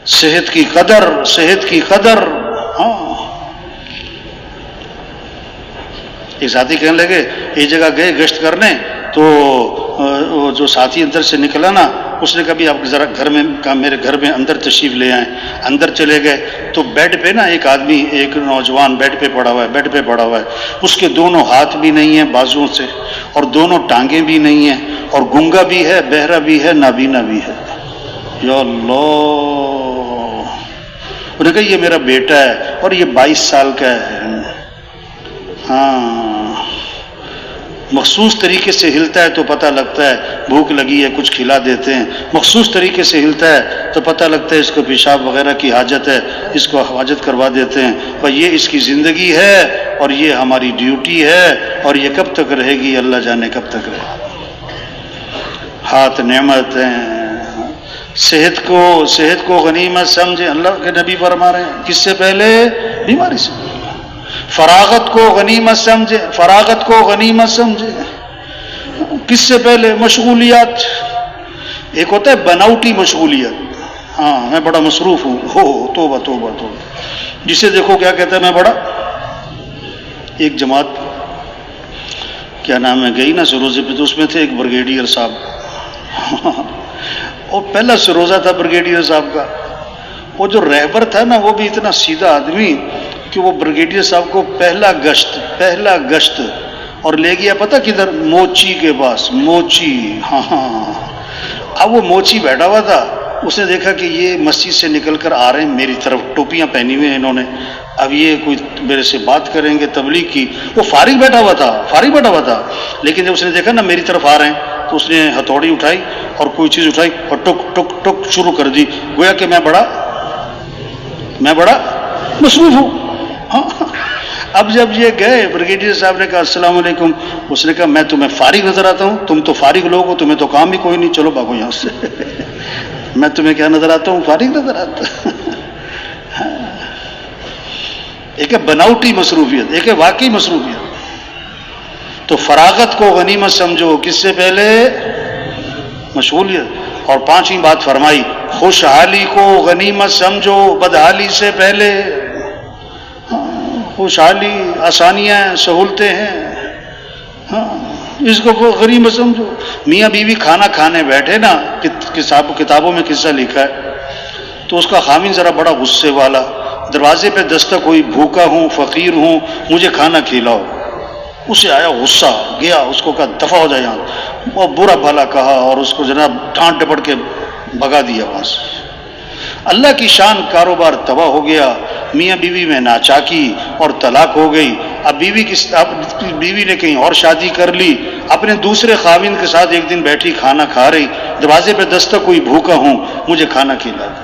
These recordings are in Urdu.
صحت کی قدر، صحت کی قدر. ہاں ایک ساتھی کہنے لگے ایک جگہ گئے گشت کرنے، تو وہ جو ساتھی اندر سے نکلا نا، اس نے کہا بھی آپ ذرا گھر میں، کہا میرے گھر میں اندر تشریف لے آئیں. اندر چلے گئے تو بیڈ پہ نا ایک آدمی، ایک نوجوان بیڈ پہ پڑا ہوا ہے، بیڈ پہ پڑا ہوا ہے. اس کے دونوں ہاتھ بھی نہیں ہیں بازوؤں سے، اور دونوں ٹانگیں بھی نہیں ہیں، اور گنگا بھی ہے، بہرا بھی ہے، نابینا بھی ہے. یا اللہ. انہوں نے کہا یہ میرا بیٹا ہے اور یہ 22 سال کا ہے. ہاں مخصوص طریقے سے ہلتا ہے تو پتہ لگتا ہے بھوک لگی ہے، کچھ کھلا دیتے ہیں. مخصوص طریقے سے ہلتا ہے تو پتہ لگتا ہے اس کو پیشاب وغیرہ کی حاجت ہے، اس کو حاجت کروا دیتے ہیں. اور یہ اس کی زندگی ہے اور یہ ہماری ڈیوٹی ہے، اور یہ کب تک رہے گی اللہ جانے کب تک رہے گی. ہاتھ نعمت ہیں. صحت کو غنیمت سمجھے. اللہ کے نبی فرما رہے ہیں کس سے پہلے؟ بیماری سے. فراغت کو غنیمت سمجھے، فراغت کو غنیمت سمجھے. کس سے پہلے؟ مشغولیات. ایک ہوتا ہے بناوٹی مشغولیت، ہاں میں بڑا مصروف ہوں، ہو توبہ توبہ توبہ. جسے دیکھو کیا کہتا ہے میں بڑا. ایک جماعت کیا نام ہے گئی نا سروزے پہ، تو اس میں تھے ایک بریگیڈیئر صاحب. اور پہلا سروزہ تھا بریگیڈیئر صاحب کا. وہ جو رہبر تھا نا وہ بھی اتنا سیدھا آدمی کہ وہ بریگیڈیئر صاحب کو پہلا گشت اور لے گیا پتہ کدھر؟ موچی کے پاس. موچی. ہاں اب وہ موچی بیٹھا ہوا تھا. اس نے دیکھا کہ یہ مسجد سے نکل کر آ رہے ہیں میری طرف، ٹوپیاں پہنی ہوئی ہیں انہوں نے، اب یہ کوئی میرے سے بات کریں گے تبلیغ کی. وہ فارغ بیٹھا ہوا تھا، لیکن جب اس نے دیکھا نا میری طرف آ رہے ہیں تو اس نے ہتھوڑی اٹھائی اور کوئی چیز اٹھائی اور ٹک ٹک ٹک شروع کر دی، گویا کہ میں بڑا مصروف ہوں. اب جب یہ گئے بریگیڈیئر صاحب نے کہا السلام علیکم. اس نے کہا میں تمہیں فارغ نظر آتا ہوں؟ تم تو فارغ لوگ ہو، تمہیں تو کام بھی کوئی نہیں، چلو بھاگو یہاں سے. میں تمہیں کیا نظر آتا ہوں؟ فارغ نظر آتا. ایک ہے بناوٹی مصروفیت، ایک ہے واقعی مصروفیت. تو فراغت کو غنیمت سمجھو. کس سے پہلے؟ مشغولیت. اور پانچویں بات فرمائی خوشحالی کو غنیمت سمجھو بدحالی سے پہلے. خوشحالی، آسانیاں، سہولتیں ہیں، ہاں اس کو غنیمت سمجھو. میاں بیوی کھانا کھانے بیٹھے نا، کتابوں میں قصہ لکھا ہے، تو اس کا خامن ذرا بڑا غصے والا، دروازے پہ دستک ہوئی، بھوکا ہوں، فقیر ہوں، مجھے کھانا کھلاؤ. اسے آیا غصہ، گیا اس کو کہا دفع ہو جائے یہاں. وہ برا بھلا کہا اور اس کو جناب ڈانٹ ڈپٹ کے بھگا دیا وہاں سے. اللہ کی شان کاروبار تباہ ہو گیا. میاں بیوی میں ناچاکی اور طلاق ہو گئی. اب بیوی نے کہیں اور شادی کر لی، اپنے دوسرے خاوند کے ساتھ ایک دن بیٹھی کھانا کھا رہی، دروازے پہ دستک ہوئی، بھوکا ہوں، مجھے کھانا کھلا دو.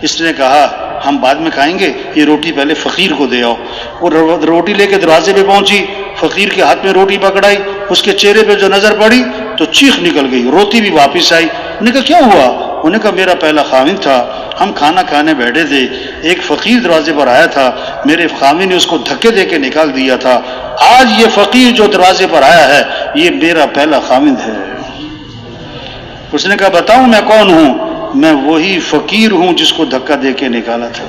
اس نے کہا ہم بعد میں کھائیں گے، یہ روٹی پہلے فقیر کو دے آؤ. وہ روٹی لے کے دروازے پہ پہنچی، فقیر کے ہاتھ میں روٹی پکڑائی، اس کے چہرے پہ جو نظر پڑی تو چیخ نکل گئی، روٹی بھی واپس آئی. انہوں نے کہا کیا ہوا؟ انہوں نے کہا میرا پہلا خاوند تھا، ہم کھانا کھانے بیٹھے تھے، ایک فقیر دروازے پر آیا تھا، میرے خاوند نے اس کو دھکے دے کے نکال دیا تھا. آج یہ فقیر جو دروازے پر آیا ہے یہ میرا پہلا خاوند ہے. اس نے کہا بتاؤں میں کون ہوں؟ میں وہی فقیر ہوں جس کو دھکا دے کے نکالا تھا.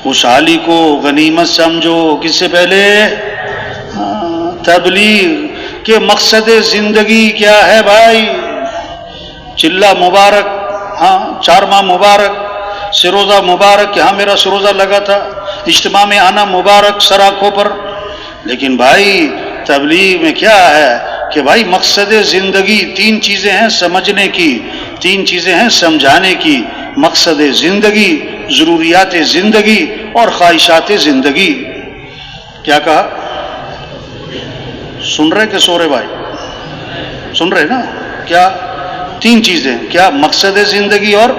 خوشحالی کو غنیمت سمجھو. کس سے پہلے؟ تبلیغ کے مقصد زندگی کیا ہے بھائی؟ چلہ مبارک، ہاں 4 ماہ مبارک، سروزہ مبارک، یہاں میرا سروزہ لگا تھا، اجتماع میں آنا مبارک سر آنکھوں پر. لیکن بھائی تبلیغ میں کیا ہے کہ بھائی مقصد زندگی 3 چیزیں ہیں سمجھنے کی، 3 چیزیں ہیں سمجھانے کی. مقصد زندگی، ضروریات زندگی اور خواہشات زندگی. کیا کہا؟ سن رہے کہ سو رہے بھائی؟ سن رہے نا؟ کیا 3 چیزیں؟ کیا؟ مقصد زندگی اور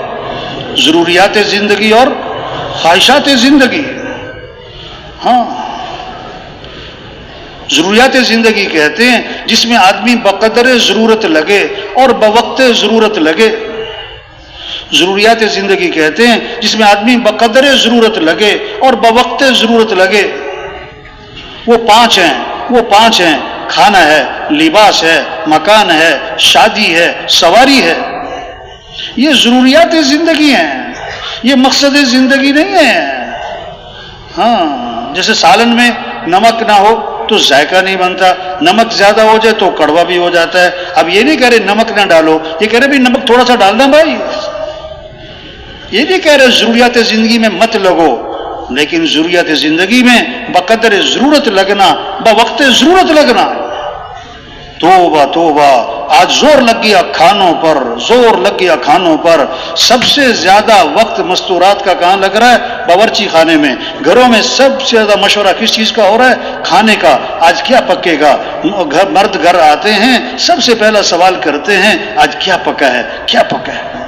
ضروریات زندگی اور خواہشات زندگی. ہاں ضروریات زندگی کہتے ہیں جس میں آدمی بقدر ضرورت لگے اور بوقت ضرورت لگے. ضروریات زندگی کہتے ہیں جس میں آدمی بقدر ضرورت لگے اور بوقت ضرورت لگے. وہ 5 ہیں، کھانا ہے، لباس ہے، مکان ہے، شادی ہے، سواری ہے. یہ ضروریات زندگی ہیں، یہ مقصد زندگی نہیں ہے. ہاں، جیسے سالن میں نمک نہ ہو تو ذائقہ نہیں بنتا، نمک زیادہ ہو جائے تو کڑوا بھی ہو جاتا ہے. اب یہ نہیں کہہ رہے نمک نہ ڈالو، یہ کہہ رہے بھی نمک تھوڑا سا ڈالنا بھائی. یہ نہیں کہہ رہے ضروریات زندگی میں مت لگو، لیکن ضروریات زندگی میں بقدر ضرورت لگنا، بوقت ضرورت لگنا. توبہ توبہ، آج زور لگ گیا کھانوں پر، زور لگ گیا کھانوں پر. سب سے زیادہ وقت مستورات کا کہاں لگ رہا ہے؟ باورچی خانے میں. گھروں میں سب سے زیادہ مشورہ کس چیز کا ہو رہا ہے؟ کھانے کا. آج کیا پکے گا؟ مرد گھر آتے ہیں سب سے پہلا سوال کرتے ہیں آج کیا پکا ہے، کیا پکا ہے.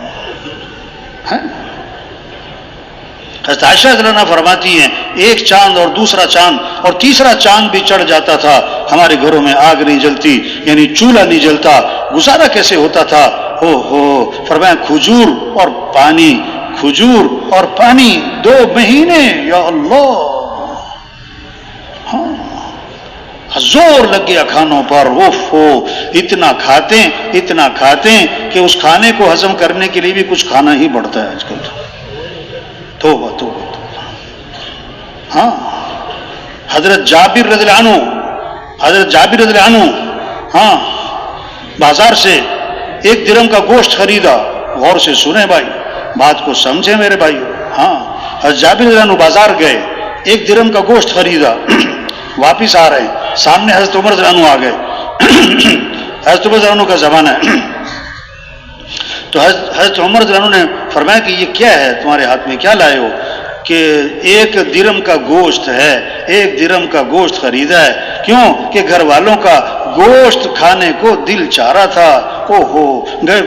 حضرت عائشہ رضی اللہ عنہا فرماتی ہیں ایک چاند اور دوسرا چاند اور تیسرا چاند بھی چڑھ جاتا تھا، ہمارے گھروں میں آگ نہیں جلتی، یعنی چولہا نہیں جلتا. گزارا کیسے ہوتا تھا؟ فرمایا کھجور اور پانی، کھجور اور پانی 2 مہینے. یا اللہ، ہاں زور لگ گیا کھانوں پر. اتنا کھاتے کہ اس کھانے کو ہضم کرنے کے لیے بھی کچھ کھانا ہی پڑتا ہے آج کل. توبہ توبہ. ہاں، حضرت جابر رضی اللہ عنہ ہاں بازار سے 1 درہم کا گوشت خریدا. غور سے سنیں بھائی، بات کو سمجھیں میرے بھائی. ہاں، حضرت جابر رضی اللہ عنہ بازار گئے، 1 درہم کا گوشت خریدا. واپس آ رہے ہیں، سامنے حضرت عمر رضی اللہ عنہ آ گئے. حضرت عمر رضی اللہ عنہ کا زمانہ ہے. تو حضرت عمر رضی اللہ عنہ نے فرمایا کہ یہ کیا ہے تمہارے ہاتھ میں، کیا لائے ہو؟ کہ 1 درہم کا گوشت ہے، 1 درہم کا گوشت خریدا ہے. کیوں؟ کہ گھر والوں کا گوشت کھانے کو دل چاہ رہا تھا.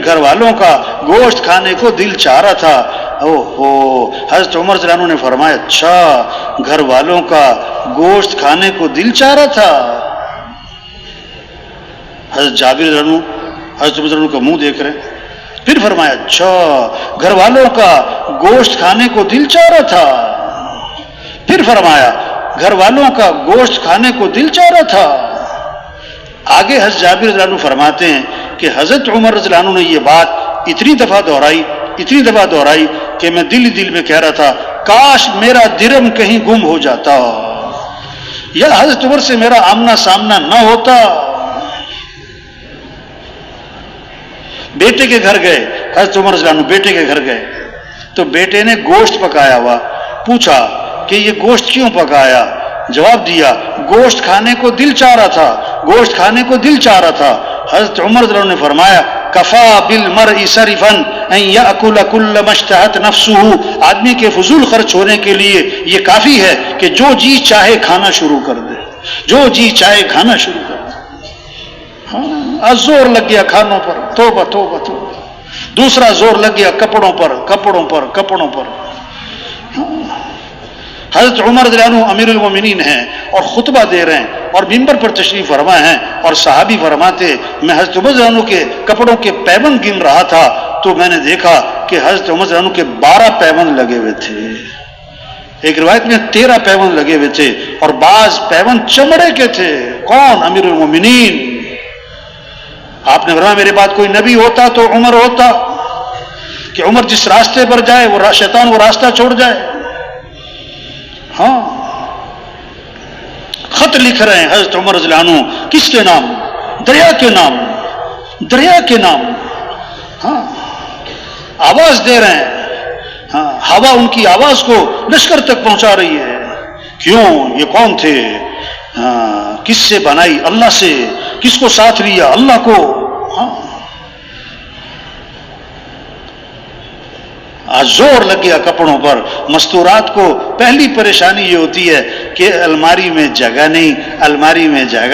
گھر والوں کا گوشت کھانے کو دل چاہ رہا تھا. حضرت عمر رضی اللہ عنہ نے فرمایا اچھا، گھر والوں کا گوشت کھانے کو دل چاہ رہا تھا. حضرت جابر رضی اللہ عنہ حضرت عمر رضی اللہ عنہ کا منہ دیکھ رہے ہیں. پھر فرمایا اچھا، گھر والوں کا گوشت کھانے کو دل چاہ رہا تھا. پھر فرمایا گھر والوں کا گوشت کھانے کو دل چاہ رہا تھا. آگے حضرت جابر رضی اللہ عنہ فرماتے ہیں کہ حضرت عمر رضی اللہ عنہ نے یہ بات اتنی دفعہ دہرائی کہ میں دل میں کہہ رہا تھا کاش میرا درہم کہیں گم ہو جاتا، یا حضرت عمر سے میرا آمنا سامنا نہ ہوتا. بیٹے کے گھر گئے، حضرت عمر رضی اللہ عنہ بیٹے کے گھر گئے تو بیٹے نے گوشت پکایا ہوا. پوچھا کہ یہ گوشت کیوں پکایا؟ جواب دیا گوشت کھانے کو دل چاہ رہا تھا، گوشت کھانے کو دل چاہ رہا تھا. حضرت عمر رضی اللہ عنہ نے فرمایا کفا بالمرء سرفا ان یاکل کل ما اشتہت نفسہ. آدمی کے فضول خرچ ہونے کے لیے یہ کافی ہے کہ جو جی چاہے کھانا شروع کر دے، جو جی چاہے کھانا شروع کر دے. ہاں، زور لگ گیا کھانوں پر. توبہ توبہ توبہ. دوسرا زور لگ گیا کپڑوں پر. حضرت عمر رضی اللہ عنہ امیر المومنین ہیں اور خطبہ دے رہے ہیں اور منبر پر تشریف فرما ہیں، اور صحابی فرماتے میں حضرت عمر رضی اللہ عنہ کے کپڑوں کے پیبند گن رہا تھا تو میں نے دیکھا کہ حضرت عمر رضی اللہ عنہ کے 12 پیبند لگے ہوئے تھے. ایک روایت میں 13 پیبند لگے ہوئے تھے اور بعض پیبند چمڑے کے تھے. کون؟ امیر المومنین. آپ نے فرمایا میرے بعد کوئی نبی ہوتا تو عمر ہوتا، کہ عمر جس راستے پر جائے وہ شیطان وہ راستہ چھوڑ جائے. ہاں، خط لکھ رہے ہیں حضرت عمر رضی اللہ عنہ، کس کے نام؟ دریا کے نام. ہاں، آواز دے رہے ہیں. ہاں، ہوا ان کی آواز کو لشکر تک پہنچا رہی ہے. کیوں؟ یہ کون تھے؟ کس سے بنائی؟ اللہ سے. کس کو ساتھ لیا؟ اللہ کو. ہاں، زور لگ گیا کپڑوں پر. مستورات کو پہلی پریشانی یہ ہوتی ہے کہ الماری میں جگہ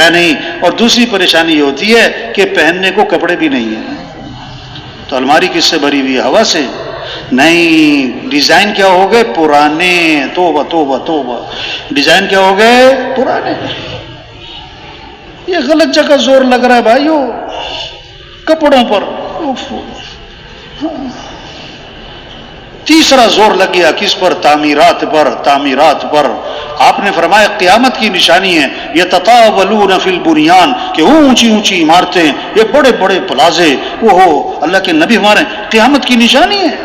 نہیں، اور دوسری پریشانی یہ ہوتی ہے کہ پہننے کو کپڑے بھی نہیں ہیں. تو الماری کس سے بھری ہوئی ہے؟ ہوا سے. نہیں، ڈیزائن کیا ہو گئے؟ پرانے. توبہ توبہ توبہ. ڈیزائن کیا ہو گئے؟ پرانے. یہ غلط جگہ زور لگ رہا ہے بھائیو، کپڑوں پر. تیسرا زور لگ گیا کس پر؟ تعمیرات پر، تعمیرات پر. آپ نے فرمایا قیامت کی نشانی ہے یتطاولون فی البنیان، کہ اونچی اونچی عمارتیں، یہ بڑے بڑے پلازے، وہ اللہ کے نبی ہمارے قیامت کی نشانی ہے.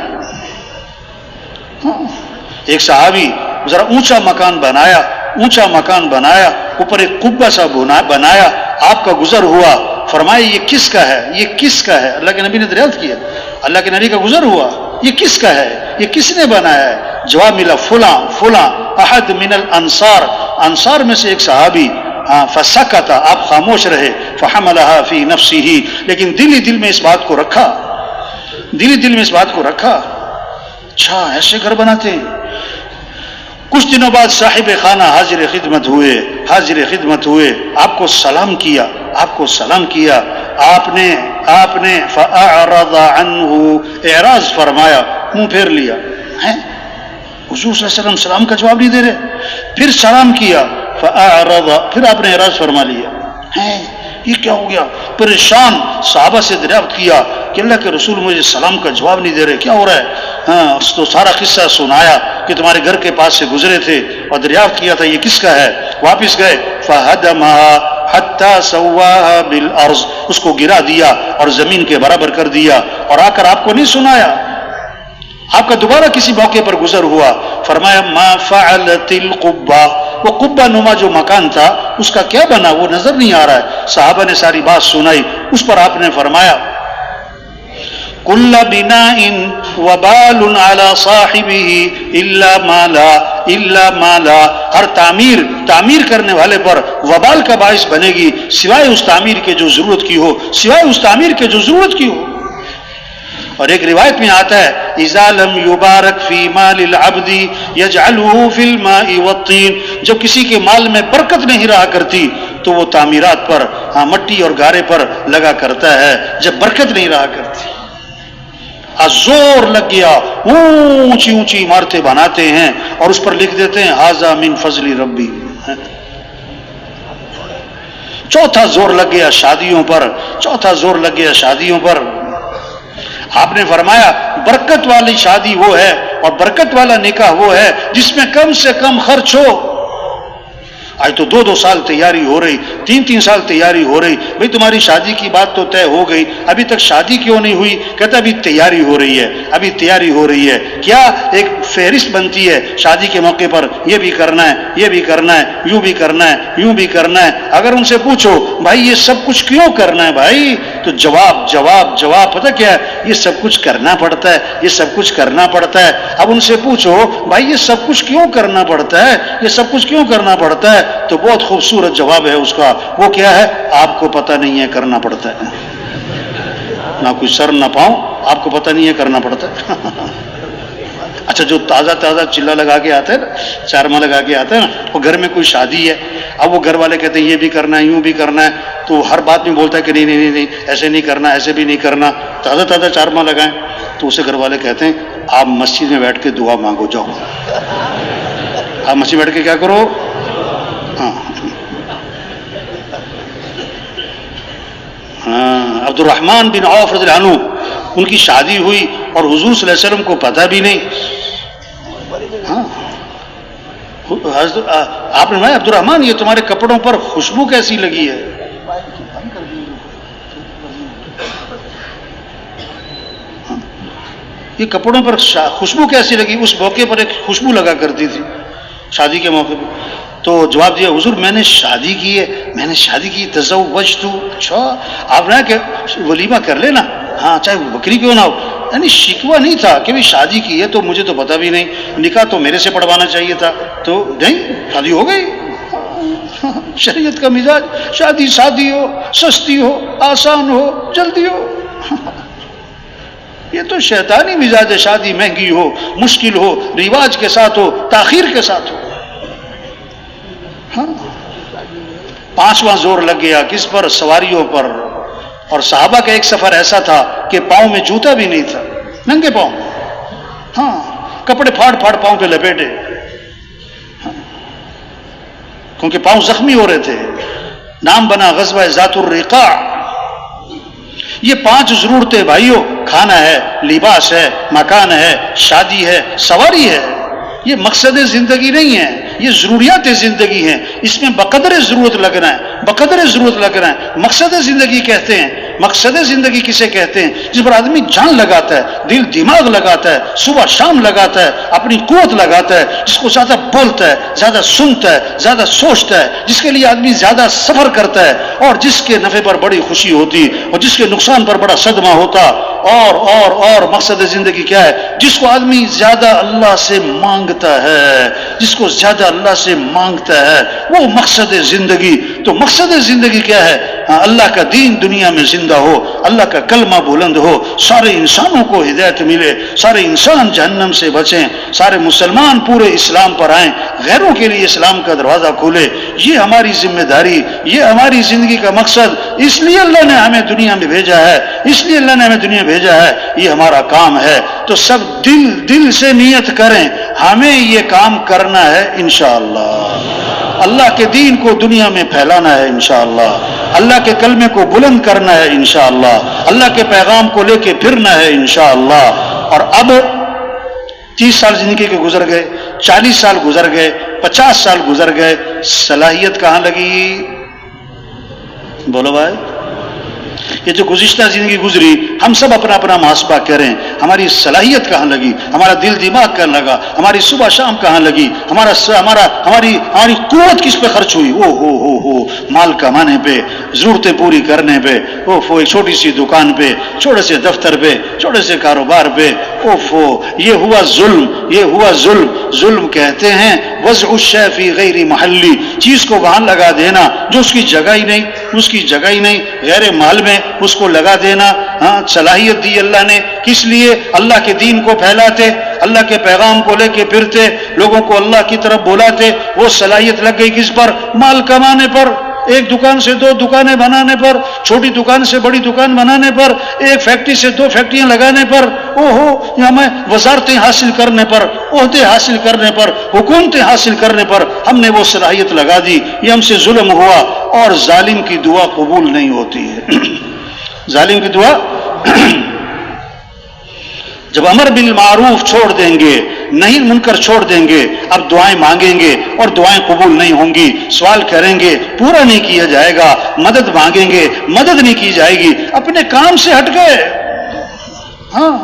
ایک صحابی ذرا اونچا مکان بنایا، اونچا مکان بنایا، اوپر ایک قبہ سا بنایا، آپ کا گزر ہوا، فرمایا یہ کس کا ہے؟ یہ کس کا ہے؟ اللہ کے نبی نے دریافت کیا، اللہ کے نبی کا گزر ہوا، یہ کس کا ہے؟ یہ کس نے بنایا ہے؟ جواب ملا فلاں فلاں احد من الانصار، انصار میں سے ایک صحابی. فسکت، آپ خاموش رہے. فحملها فی نفسہ، لیکن دل ہی دل میں اس بات کو رکھا، دل ہی دل میں اس بات کو رکھا. اچھا ایسے گھر بناتے ہیں. کچھ دنوں بعد صاحب خانہ حاضر خدمت ہوئے، حاضر خدمت ہوئے، آپ کو سلام کیا، آپ کو سلام کیا. آپ نے فأعرض عنہ، اعراض فرمایا، منہ پھیر لیا. حضور صلی اللہ علیہ وسلم سلام کا جواب نہیں دے رہے. پھر سلام کیا، فأعرض، پھر آپ نے اعراض فرما لیا. یہ کیا ہو گیا؟ پریشان صحابہ سے دریافت کیا کہ اللہ کے رسول مجھے سلام کا جواب نہیں دے رہے، کیا ہو رہا ہے؟ تو سارا قصہ سنایا کہ تمہارے گھر کے پاس سے گزرے تھے اور دریافت کیا تھا یہ کس کا ہے. واپس گئے، فہدمها حتی سواها بالارض، اس کو گرا دیا اور زمین کے برابر کر دیا. اور آ کر آپ کو نہیں سنایا، آپ کا دوبارہ کسی موقع پر گزر ہوا، فرمایا ما فعلت القبہ، وہ قبہ نما جو مکان تھا اس کا کیا بنا؟ وہ نظر نہیں آ رہا ہے. صحابہ نے ساری بات سنائی. اس پر آپ نے فرمایا کل بناء وبال على صاحبه الا ما لا، ہر تعمیر کرنے والے پر وبال کا باعث بنے گی سوائے اس تعمیر کے جو ضرورت کی ہو، سوائے اس تعمیر کے جو ضرورت کی ہو. اور ایک روایت میں آتا ہے اذا لم یبارک فی مال العبد یجعلہ فی الماء والطین، جب کسی کے مال میں برکت نہیں رہا کرتی تو وہ تعمیرات پر، مٹی اور گارے پر لگا کرتا ہے جب برکت نہیں رہا کرتی. زور لگ گیا، اونچی اونچی عمارتیں بناتے ہیں اور اس پر لکھ دیتے ہیں ھذا من فضل ربی. چوتھا زور لگ گیا شادیوں پر، چوتھا زور لگ گیا شادیوں پر. آپ نے فرمایا برکت والی شادی وہ ہے اور برکت والا نکاح وہ ہے جس میں کم سے کم خرچ ہو. آج تو 2 سال تیاری ہو رہی، 3 سال تیاری ہو رہی. بھئی تمہاری شادی کی بات تو طے ہو گئی، ابھی تک شادی کیوں نہیں ہوئی؟ کہتا ابھی تیاری ہو رہی ہے، ابھی تیاری ہو رہی ہے. کیا ایک فہرست بنتی ہے شادی کے موقع پر، یہ بھی کرنا ہے، یہ بھی کرنا ہے، یوں بھی کرنا ہے، یوں بھی کرنا ہے. اگر ان سے پوچھو بھائی یہ سب کچھ کیوں کرنا ہے بھائی، تو جواب پتہ کیا ہے؟ یہ سب کچھ کرنا پڑتا ہے، یہ سب کچھ کرنا پڑتا ہے. اب ان سے پوچھو بھائی یہ سب کچھ کیوں کرنا پڑتا ہے، یہ سب کچھ کیوں کرنا پڑتا ہے، تو بہت خوبصورت جواب ہے اس کا. وہ کیا ہے؟ آپ کو پتہ نہیں ہے کرنا پڑتا ہے. نہ کوئی سر نہ پاؤں، آپ کو پتہ نہیں ہے کرنا پڑتا ہے. اچھا جو تازہ چلہ لگا کے آتا ہے نا، چارما لگا کے آتا ہے نا، وہ گھر میں کوئی شادی ہے، اب وہ گھر والے کہتے ہیں یہ بھی کرنا ہے، یوں بھی کرنا ہے، تو ہر بات میں بولتا ہے کہ نہیں ایسے نہیں کرنا، ایسے بھی نہیں کرنا. تازہ چارما لگائیں تو اسے گھر والے کہتے ہیں آپ مسجد میں بیٹھ کے دعا مانگو جاؤ. آپ مسجد میں بیٹھ کے کیا کرو؟ عبد الرحمن بن عوف رضی اللہ عنہ، ان کی شادی ہوئی اور حضور صلی اللہ علیہ وسلم کو پتہ بھی نہیں. آپ نے فرمایا عبد الرحمن یہ تمہارے کپڑوں پر خوشبو کیسی لگی ہے؟ یہ کپڑوں پر خوشبو کیسی لگی؟ اس موقع پر ایک خوشبو لگا کرتی تھی شادی کے موقع پہ. تو جواب دیا حضور میں نے شادی کی ہے، میں نے شادی کی، تزوجت. اچھا آپ نے کہ ولیمہ کر لینا، ہاں چاہے بکری کیوں نہ ہو. یعنی شکوہ نہیں تھا کہ بھی شادی کی ہے تو مجھے تو پتہ بھی نہیں، نکاح تو میرے سے پڑھوانا چاہیے تھا. تو نہیں، شادی ہو گئی. شریعت کا مزاج، شادی سادی ہو، سستی ہو، آسان ہو، جلدی ہو. یہ تو شیطانی مزاج ہے. شادی مہنگی ہو، مشکل ہو، رواج کے ساتھ ہو، تاخیر کے ساتھ ہو. پانچواں زور لگ گیا کس پر؟ سواریوں پر. اور صحابہ کا ایک سفر ایسا تھا کہ پاؤں میں جوتا بھی نہیں تھا، ننگے پاؤں، کپڑے پھاڑ پاؤں پہ لپیٹے، کیونکہ پاؤں زخمی ہو رہے تھے. نام بنا غزوہ ذات الرقاع. یہ 5 ضرورتیں بھائیوں کھانا ہے، لباس ہے، مکان ہے، شادی ہے، سواری ہے، یہ مقصد زندگی نہیں ہے، یہ ضروریات زندگی ہیں، اس میں بقدر ضرورت لگنا ہے، بقدر ضرورت لگنا ہے۔ مقصد زندگی کہتے ہیں، مقصد زندگی کسے کہتے ہیں؟ جس پر آدمی جان لگاتا ہے، دل دماغ لگاتا ہے، صبح شام لگاتا ہے، اپنی قوت لگاتا ہے، جس کو زیادہ بولتا ہے، زیادہ سنتا ہے، زیادہ سوچتا ہے، جس کے لیے آدمی زیادہ سفر کرتا ہے، اور جس کے نفع پر بڑی خوشی ہوتی اور جس کے نقصان پر بڑا صدمہ ہوتا۔ اور مقصد زندگی کیا ہے؟ جس کو آدمی زیادہ اللہ سے مانگتا ہے، جس کو زیادہ اللہ سے مانگتا ہے، وہ مقصد زندگی۔ تو مقصد زندگی کیا ہے؟ اللہ کا دین دنیا میں زندہ ہو، اللہ کا کلمہ بلند ہو، سارے انسانوں کو ہدایت ملے، سارے انسان جہنم سے بچیں، سارے مسلمان پورے اسلام پر آئیں، غیروں کے لیے اسلام کا دروازہ کھولے۔ یہ ہماری ذمہ داری، یہ ہماری زندگی کا مقصد، اس لیے اللہ نے ہمیں دنیا میں بھیجا ہے، اس لیے اللہ نے ہمیں دنیا میں بھیجا ہے، یہ ہمارا کام ہے۔ تو سب دل سے نیت کریں، ہمیں یہ کام کرنا ہے انشاءاللہ۔ اللہ کے دین کو دنیا میں پھیلانا ہے انشاءاللہ، اللہ کے کلمے کو بلند کرنا ہے انشاءاللہ، اللہ کے پیغام کو لے کے پھرنا ہے انشاءاللہ۔ اور اب 30 سال زندگی کے گزر گئے، 40 سال گزر گئے، 50 سال گزر گئے، صلاحیت کہاں لگی؟ بولو بھائی، یہ جو گزشتہ زندگی گزری، ہم سب اپنا اپنا محاسبہ کریں، ہماری صلاحیت کہاں لگی، ہمارا دل دماغ کہاں لگا، ہماری صبح شام کہاں لگی، ہماری قوت کس پہ خرچ ہوئی؟ ہو مال کمانے پہ، ضرورتیں پوری کرنے پہ، ایک چھوٹی سی دکان پہ، چھوٹے سے دفتر پہ، چھوٹے سے کاروبار پہ، یہ ہوا ظلم، یہ ہوا ظلم۔ ظلم کہتے ہیں وضع الشیء فی غیر محلی، چیز کو وہاں لگا دینا جو اس کی جگہ ہی نہیں، اس کی جگہ ہی نہیں، غیر محل میں اس کو لگا دینا۔ ہاں، صلاحیت دی اللہ نے کس لیے؟ اللہ کے دین کو پھیلاتے، اللہ کے پیغام کو لے کے پھرتے، لوگوں کو اللہ کی طرف بلاتے۔ وہ صلاحیت لگ گئی کس پر؟ مال کمانے پر، ایک دکان سے 2 دکانیں بنانے پر، چھوٹی دکان سے بڑی دکان بنانے پر، ایک فیکٹری سے 2 فیکٹریاں لگانے پر، ہمیں وزارتیں حاصل کرنے پر، عہدے حاصل کرنے پر، حکومتیں حاصل کرنے پر ہم نے وہ صلاحیت لگا دی۔ یہ ہم سے ظلم ہوا، اور ظالم کی دعا قبول نہیں ہوتی ہے۔ ظالم کی دعا جب امر بالمعروف چھوڑ دیں گے، نہیں منکر چھوڑ دیں گے، اب دعائیں مانگیں گے اور دعائیں قبول نہیں ہوں گی، سوال کریں گے پورا نہیں کیا جائے گا، مدد مانگیں گے مدد نہیں کی جائے گی، اپنے کام سے ہٹ گئے۔ ہاں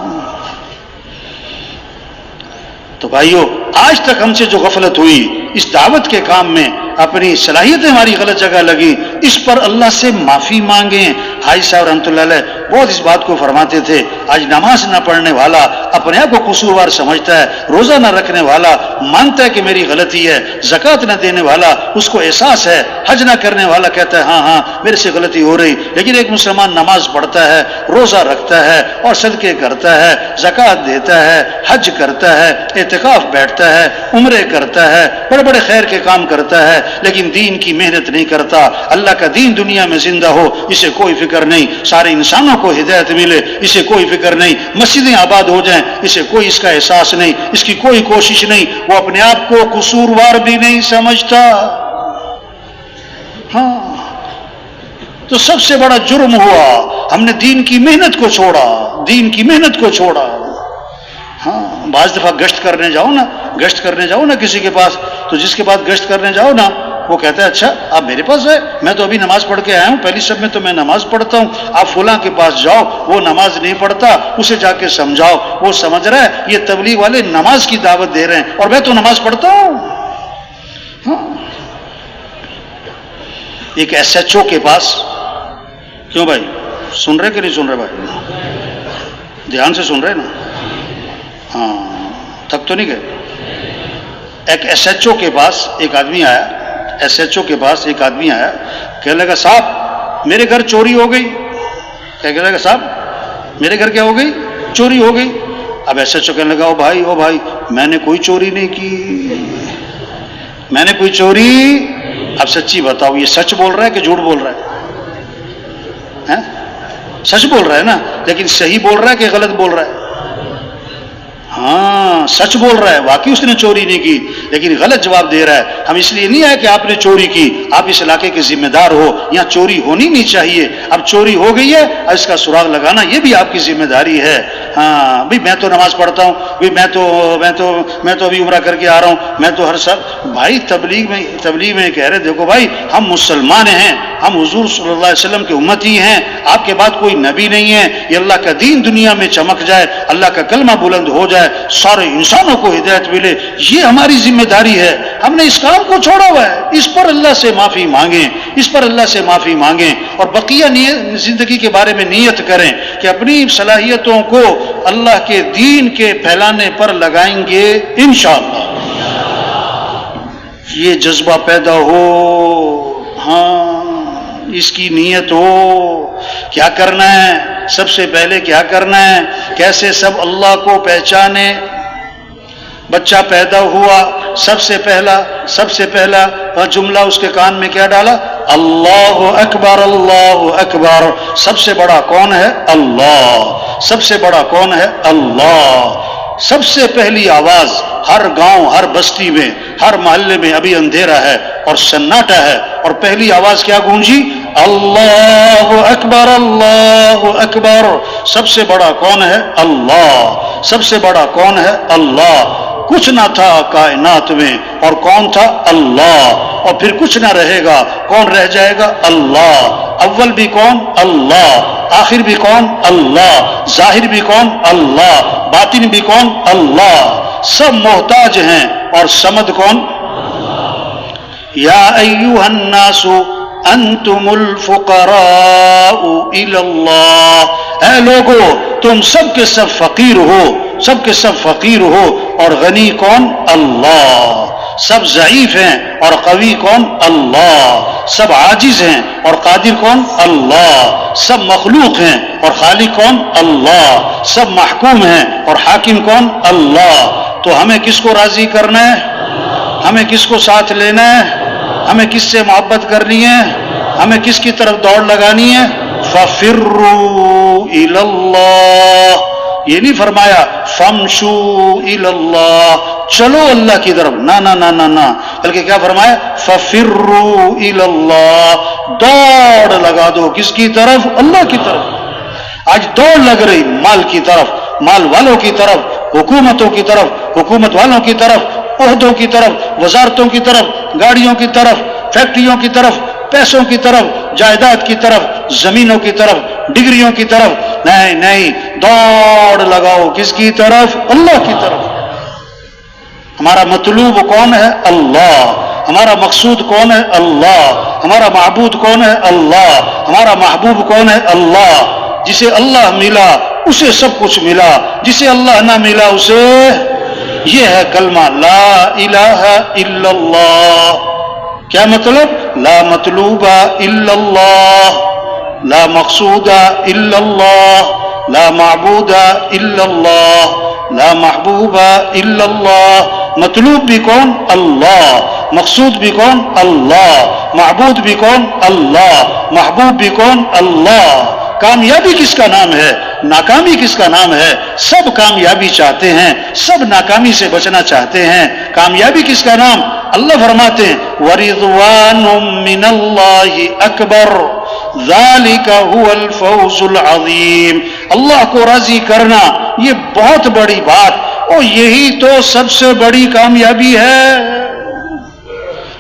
تو بھائیو، آج تک ہم سے جو غفلت ہوئی اس دعوت کے کام میں، اپنی صلاحیتیں ہماری غلط جگہ لگی، اس پر اللہ سے معافی مانگیں۔ حاجی صاحب رحمۃ اللہ علیہ بہت اس بات کو فرماتے تھے، آج نماز نہ پڑھنے والا اپنے آپ کو قصوروار سمجھتا ہے، روزہ نہ رکھنے والا مانتا ہے کہ میری غلطی ہے، زکوٰۃ نہ دینے والا اس کو احساس ہے، حج نہ کرنے والا کہتا ہے ہاں میرے سے غلطی ہو رہی، لیکن ایک مسلمان نماز پڑھتا ہے، روزہ رکھتا ہے اور صدقے کرتا ہے، زکوٰۃ دیتا ہے، حج کرتا ہے، اعتکاف بیٹھتا ہے، عمرے کرتا ہے، بڑے بڑے خیر کے کام کرتا ہے، لیکن دین کی محنت نہیں کرتا۔ اللہ کا دین دنیا میں زندہ ہو اسے کوئی فکر نہیں، سارے انسانوں کو ہدایت ملے اسے کوئی فکر نہیں، مسجدیں آباد ہو جائیں اسے کوئی اس کا احساس نہیں، اس کی کوئی کوشش نہیں، وہ اپنے آپ کو قصوروار بھی نہیں سمجھتا۔ ہاں تو سب سے بڑا جرم ہوا ہم نے دین کی محنت کو چھوڑا، دین کی محنت کو چھوڑا۔ ہاں بعض دفعہ گشت کرنے جاؤ نا کسی کے پاس، تو جس کے پاس گشت کرنے جاؤ نا وہ کہتا ہے اچھا آپ میرے پاس ہے، میں تو ابھی نماز پڑھ کے آیا ہوں، پہلی شب میں تو میں نماز پڑھتا ہوں، آپ فلاں کے پاس جاؤ وہ نماز نہیں پڑھتا، اسے جا کے سمجھاؤ، وہ سمجھ رہا ہے یہ تبلیغ والے نماز کی دعوت دے رہے ہیں اور میں تو نماز پڑھتا ہوں۔ ہاں ایک ایس ایچ او کے پاس، کیوں بھائی سن رہے کہ نہیں سن رہے؟ بھائی دھیان سے سن رہے نا؟ ہاں تھک تو نہیں گئے؟ ایک ایس ایچ او کے پاس ایک آدمی آیا، ایس ایچ او کے پاس ایک آدمی آیا، کہنے لگا صاحب میرے گھر چوری ہو گئی۔ کیا کہنے لگا؟ صاحب میرے گھر کیا ہو گئی؟ چوری ہو گئی۔ اب ایس ایچ او کہنے لگا او بھائی میں نے کوئی چوری نہیں کی، میں نے کوئی چوری، اب سچی بتاؤ یہ سچ بول رہا ہے کہ جھوٹ بول رہا ہے؟ سچ بول رہا ہے نا، لیکن صحیح بول رہا ہے کہ غلط بول رہا ہے؟ ہاں ہاں سچ بول رہا ہے، واقعی اس نے چوری نہیں کی، لیکن غلط جواب دے رہا ہے۔ ہم اس لیے نہیں آئے کہ آپ نے چوری کی، آپ اس علاقے کے ذمہ دار ہو، یہاں چوری ہونی نہیں چاہیے، اب چوری ہو گئی ہے، اس کا سراغ لگانا یہ بھی آپ کی ذمہ داری ہے۔ ہاں بھئی میں تو نماز پڑھتا ہوں، بھئی میں تو ابھی عمرہ کر کے آ رہا ہوں، میں تو ہر سال، بھائی تبلیغ میں کہہ رہے دیکھو بھائی ہم مسلمان ہیں، ہم حضور صلی اللہ علیہ وسلم کے امتی ہیں، آپ کے بعد کوئی نبی نہیں ہے، یہ اللہ کا دین دنیا میں چمک جائے، اللہ کا کلمہ بلند ہو جائے، سارے انسانوں کو ہدایت ملے، یہ ہماری ذمہ داری ہے۔ ہم نے اس کام کو چھوڑا ہوا ہے، اس پر اللہ سے معافی مانگیں، اس پر اللہ سے معافی مانگیں، اور بقیہ زندگی کے بارے میں نیت کریں کہ اپنی صلاحیتوں کو اللہ کے دین کے پھیلانے پر لگائیں گے انشاءاللہ۔ یہ جذبہ پیدا ہو، ہاں اس کی نیت ہو۔ کیا کرنا ہے؟ سب سے پہلے کیا کرنا ہے؟ کیسے سب اللہ کو پہچانے؟ بچہ پیدا ہوا، سب سے پہلا جملہ اس کے کان میں کیا ڈالا؟ اللہ اکبر، اللہ اکبر۔ سب سے بڑا کون ہے؟ اللہ۔ سب سے بڑا کون ہے؟ اللہ۔ سب سے پہلی آواز ہر گاؤں، ہر بستی میں، ہر محلے میں ابھی اندھیرا ہے اور سناٹا ہے، اور پہلی آواز کیا گونجی؟ اللہ اکبر، اللہ اکبر۔ سب سے بڑا کون ہے؟ اللہ۔ سب سے بڑا کون ہے؟ اللہ۔ کچھ نہ تھا کائنات میں، اور کون تھا؟ اللہ۔ اور پھر کچھ نہ رہے گا، کون رہ جائے گا؟ اللہ۔ اول بھی کون؟ اللہ۔ آخر بھی کون؟ اللہ۔ ظاہر بھی کون؟ اللہ۔ باطن بھی کون؟ اللہ۔ سب محتاج ہیں، اور صمد کون؟ یا ایھا الناس انتم الفقراء الی اللہ۔ اے لوگو تم سب کے سب فقیر ہو، سب کے سب فقیر ہو، اور غنی کون؟ اللہ۔ سب ضعیف ہیں اور قوی کون؟ اللہ۔ سب عاجز ہیں اور قادر کون؟ اللہ۔ سب مخلوق ہیں اور خالق کون؟ اللہ۔ سب محکوم ہیں اور حاکم کون؟ اللہ۔ تو ہمیں کس کو راضی کرنا ہے؟ ہمیں کس کو ساتھ لینا ہے؟ ہمیں کس سے محبت کرنی ہے؟ ہمیں کس کی طرف دوڑ لگانی ہے؟ فَفِرُّوا إِلَى اللَّهِ۔ یہ نہیں فرمایا فَامْشُوا إِلَى اللَّهِ، چلو اللہ کی طرف، نہ نہ نہ نہ نہ، بلکہ کیا فرمایا؟ فَفِرُّوا إِلَى اللَّهِ، دوڑ لگا دو کس کی طرف؟ اللہ کی طرف۔ آج دوڑ لگ رہی مال کی طرف، مال والوں کی طرف، حکومتوں کی طرف، حکومت والوں کی طرف، عہدوں کی طرف، وزارتوں کی طرف، گاڑیوں کی طرف، فیکٹریوں کی طرف، پیسوں کی طرف، جائیداد کی طرف، زمینوں کی طرف، ڈگریوں کی طرف۔ نہیں نہیں، دوڑ لگاؤ کس کی طرف؟ اللہ کی طرف۔ ہمارا مطلوب کون ہے؟ اللہ۔ ہمارا مقصود کون ہے؟ اللہ۔ ہمارا معبود کون ہے؟ اللہ۔ ہمارا محبوب کون ہے؟ اللہ۔ جسے اللہ ملا اسے سب کچھ ملا، جسے اللہ نہ ملا اسے، یہ ہے کلمہ لا الہ الا اللہ۔ کیا مطلب؟ لا مطلوب الا اللہ، لا مقصود الا اللہ، لا معبود الا اللہ، لا محبوب الا اللہ۔ مطلوب بھی کون؟ اللہ۔ مقصود بھی کون؟ اللہ۔ معبود بھی کون؟ اللہ۔ محبوب بھی کون؟ اللہ۔ کامیابی کس کا نام ہے؟ ناکامی کس کا نام ہے؟ سب کامیابی چاہتے ہیں، سب ناکامی سے بچنا چاہتے ہیں۔ کامیابی کس کا نام؟ اللہ فرماتے ہیں وَرِضْوَانٌ مِّنَ اللَّهِ أَكْبَرُ ذَلِكَ هُوَ الْفَوْزُ الْعَظِيمُ۔ اللہ کو راضی کرنا یہ بہت بڑی بات، اور یہی تو سب سے بڑی کامیابی ہے۔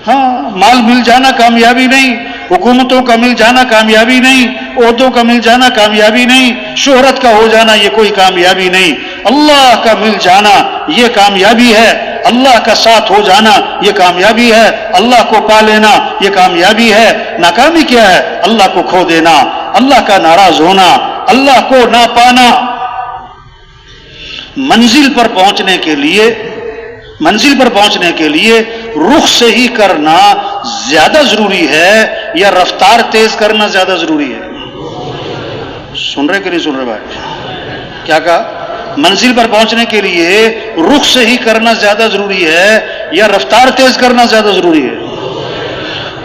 ہاں، مال مل جانا کامیابی نہیں، حکومتوں کا مل جانا کامیابی نہیں، عہدوں کا مل جانا کامیابی نہیں، شہرت کا ہو جانا یہ کوئی کامیابی نہیں۔ اللہ کا مل جانا یہ کامیابی ہے، اللہ کا ساتھ ہو جانا یہ کامیابی ہے، اللہ کو پا لینا یہ کامیابی ہے۔ ناکامی کیا ہے؟ اللہ کو کھو دینا، اللہ کا ناراض ہونا، اللہ کو نہ پانا۔ منزل پر پہنچنے کے لیے رخ سے ہی کرنا زیادہ ضروری ہے یا رفتار تیز کرنا زیادہ ضروری ہے؟ سن رہے کہ نہیں سن رہے بھائی؟ کیا کہا؟ منزل پر پہنچنے کے لیے رخ سے ہی کرنا زیادہ ضروری ہے یا رفتار تیز کرنا زیادہ ضروری ہے؟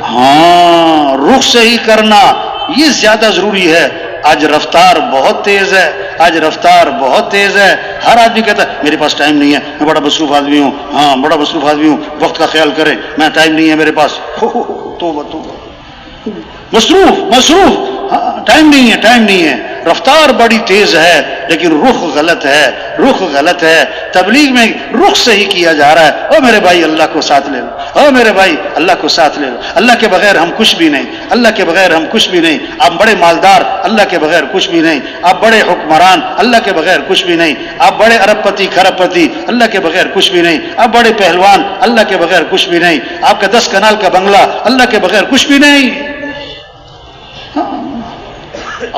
ہاں، رخ سے ہی کرنا یہ زیادہ ضروری ہے۔ آج رفتار بہت تیز ہے، آج رفتار بہت تیز ہے. ہر آدمی کہتا ہے میرے پاس ٹائم نہیں ہے, میں بڑا مصروف آدمی ہوں. ہاں بڑا مصروف آدمی ہوں, وقت کا خیال کریں, میں ٹائم نہیں ہے میرے پاس. توبہ مصروف, ٹائم نہیں ہے, ٹائم نہیں ہے. رفتار بڑی تیز ہے لیکن رخ غلط ہے. تبلیغ میں رخ صحیح کیا جا رہا ہے. او میرے بھائی اللہ کو ساتھ لے لو, او میرے بھائی اللہ کو ساتھ لے لو. اللہ کے بغیر ہم کچھ بھی نہیں. آپ بڑے مالدار, اللہ کے بغیر کچھ بھی نہیں. آپ بڑے حکمران, اللہ کے بغیر کچھ بھی نہیں. آپ بڑے ارب پتی کھرب پتی, اللہ کے بغیر کچھ بھی نہیں. آپ بڑے پہلوان, اللہ کے بغیر کچھ بھی نہیں. آپ کا 10 کنال کا بنگلہ, اللہ کے بغیر کچھ بھی نہیں.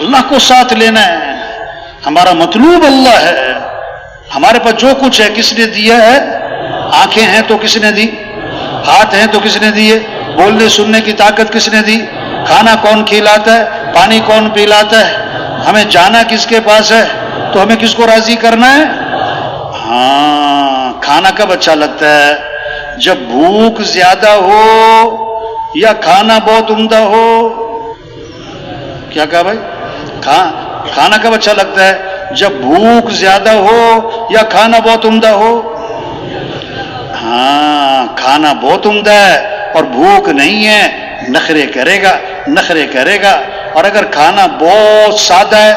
اللہ کو ساتھ لینا ہے. ہمارا مطلوب اللہ ہے. ہمارے پاس جو کچھ ہے کس نے دیا ہے؟ آنکھیں ہیں تو کس نے دی؟ ہاتھ ہیں تو کس نے دیے؟ بولنے سننے کی طاقت کس نے دی؟ کھانا کون کھلاتا ہے؟ پانی کون پلاتا ہے؟ ہمیں جانا کس کے پاس ہے؟ تو ہمیں کس کو راضی کرنا ہے؟ ہاں, کھانا کب اچھا لگتا ہے؟ جب بھوک زیادہ ہو یا کھانا بہت عمدہ ہو. کیا کہا بھائی؟ کھانا کب اچھا لگتا ہے؟ جب بھوک زیادہ ہو یا کھانا بہت عمدہ ہو. ہاں, کھانا بہت عمدہ ہے اور بھوک نہیں ہے, نخرے کرے گا. اور اگر کھانا بہت سادہ ہے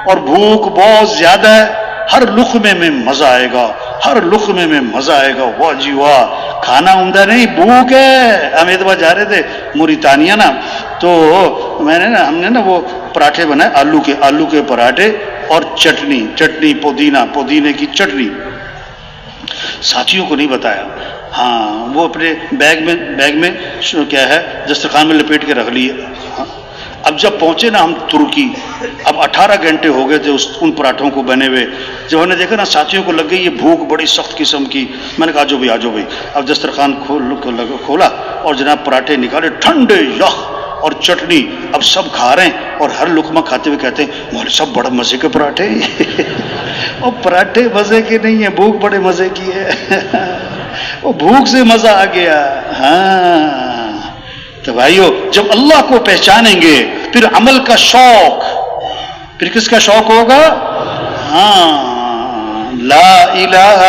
اور بھوک بہت زیادہ ہے, ہر لقمے میں مزہ آئے گا. واہ جی واہ, کھانا عمدہ نہیں, بھوک ہے. ہم ایک بار جا رہے تھے موریتانیہ نا, تو ہم نے نا وہ پراٹھے بنائے, آلو کے پراٹھے اور چٹنی پودینے کی چٹنی. ساتھیوں کو نہیں بتایا. ہاں, وہ اپنے بیگ میں کیا ہے دسترخوان میں لپیٹ کے رکھ لیے. اب جب پہنچے نا ہم ترکی, اب 18 گھنٹے ہو گئے تھے ان پراٹھوں کو بنے ہوئے. جب ہم نے دیکھا نا ساتھیوں کو لگ گئی یہ بھوک بڑی سخت قسم کی, میں نے کہا آ جاؤ بھائی. اب دسترخوان کھولا اور جناب پراٹھے نکالے, ٹھنڈے یخ اور چٹنی. اب سب کھا رہے ہیں اور ہر لقمہ کھاتے ہوئے کہتے ہیں مولوی صاحب بڑا مزے کے پراٹھے. اور پراٹھے مزے کے نہیں ہیں, بھوک بڑے مزے کی ہے. وہ بھوک سے مزہ آ گیا. ہاں تو بھائیو, جب اللہ کو پہچانیں گے پھر عمل کا شوق, پھر کس کا شوق ہوگا؟ ہاں, لا الہ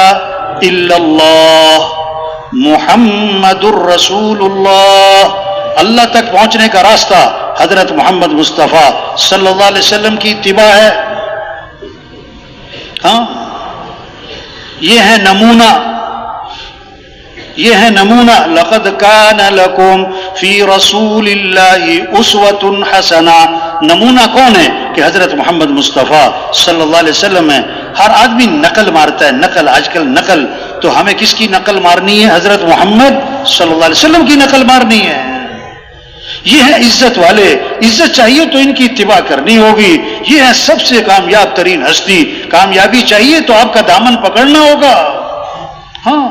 الا اللہ محمد الرسول اللہ. اللہ تک پہنچنے کا راستہ حضرت محمد مصطفیٰ صلی اللہ علیہ وسلم کی اتباع ہے. ہاں, یہ ہے نمونہ. لقد کان لکم فی رسول اللہ اسوۃ حسنہ. نمونہ کون ہے؟ کہ حضرت محمد مصطفیٰ صلی اللہ علیہ وسلم ہے. ہر آدمی نقل مارتا ہے, آج کل نقل. تو ہمیں کس کی نقل مارنی ہے؟ حضرت محمد صلی اللہ علیہ وسلم کی نقل مارنی ہے. یہ ہے عزت والے, عزت چاہیے تو ان کی اتباع کرنی ہوگی. یہ ہے سب سے کامیاب ترین ہستی. کامیابی چاہیے تو آپ کا دامن پکڑنا ہوگا. ہاں,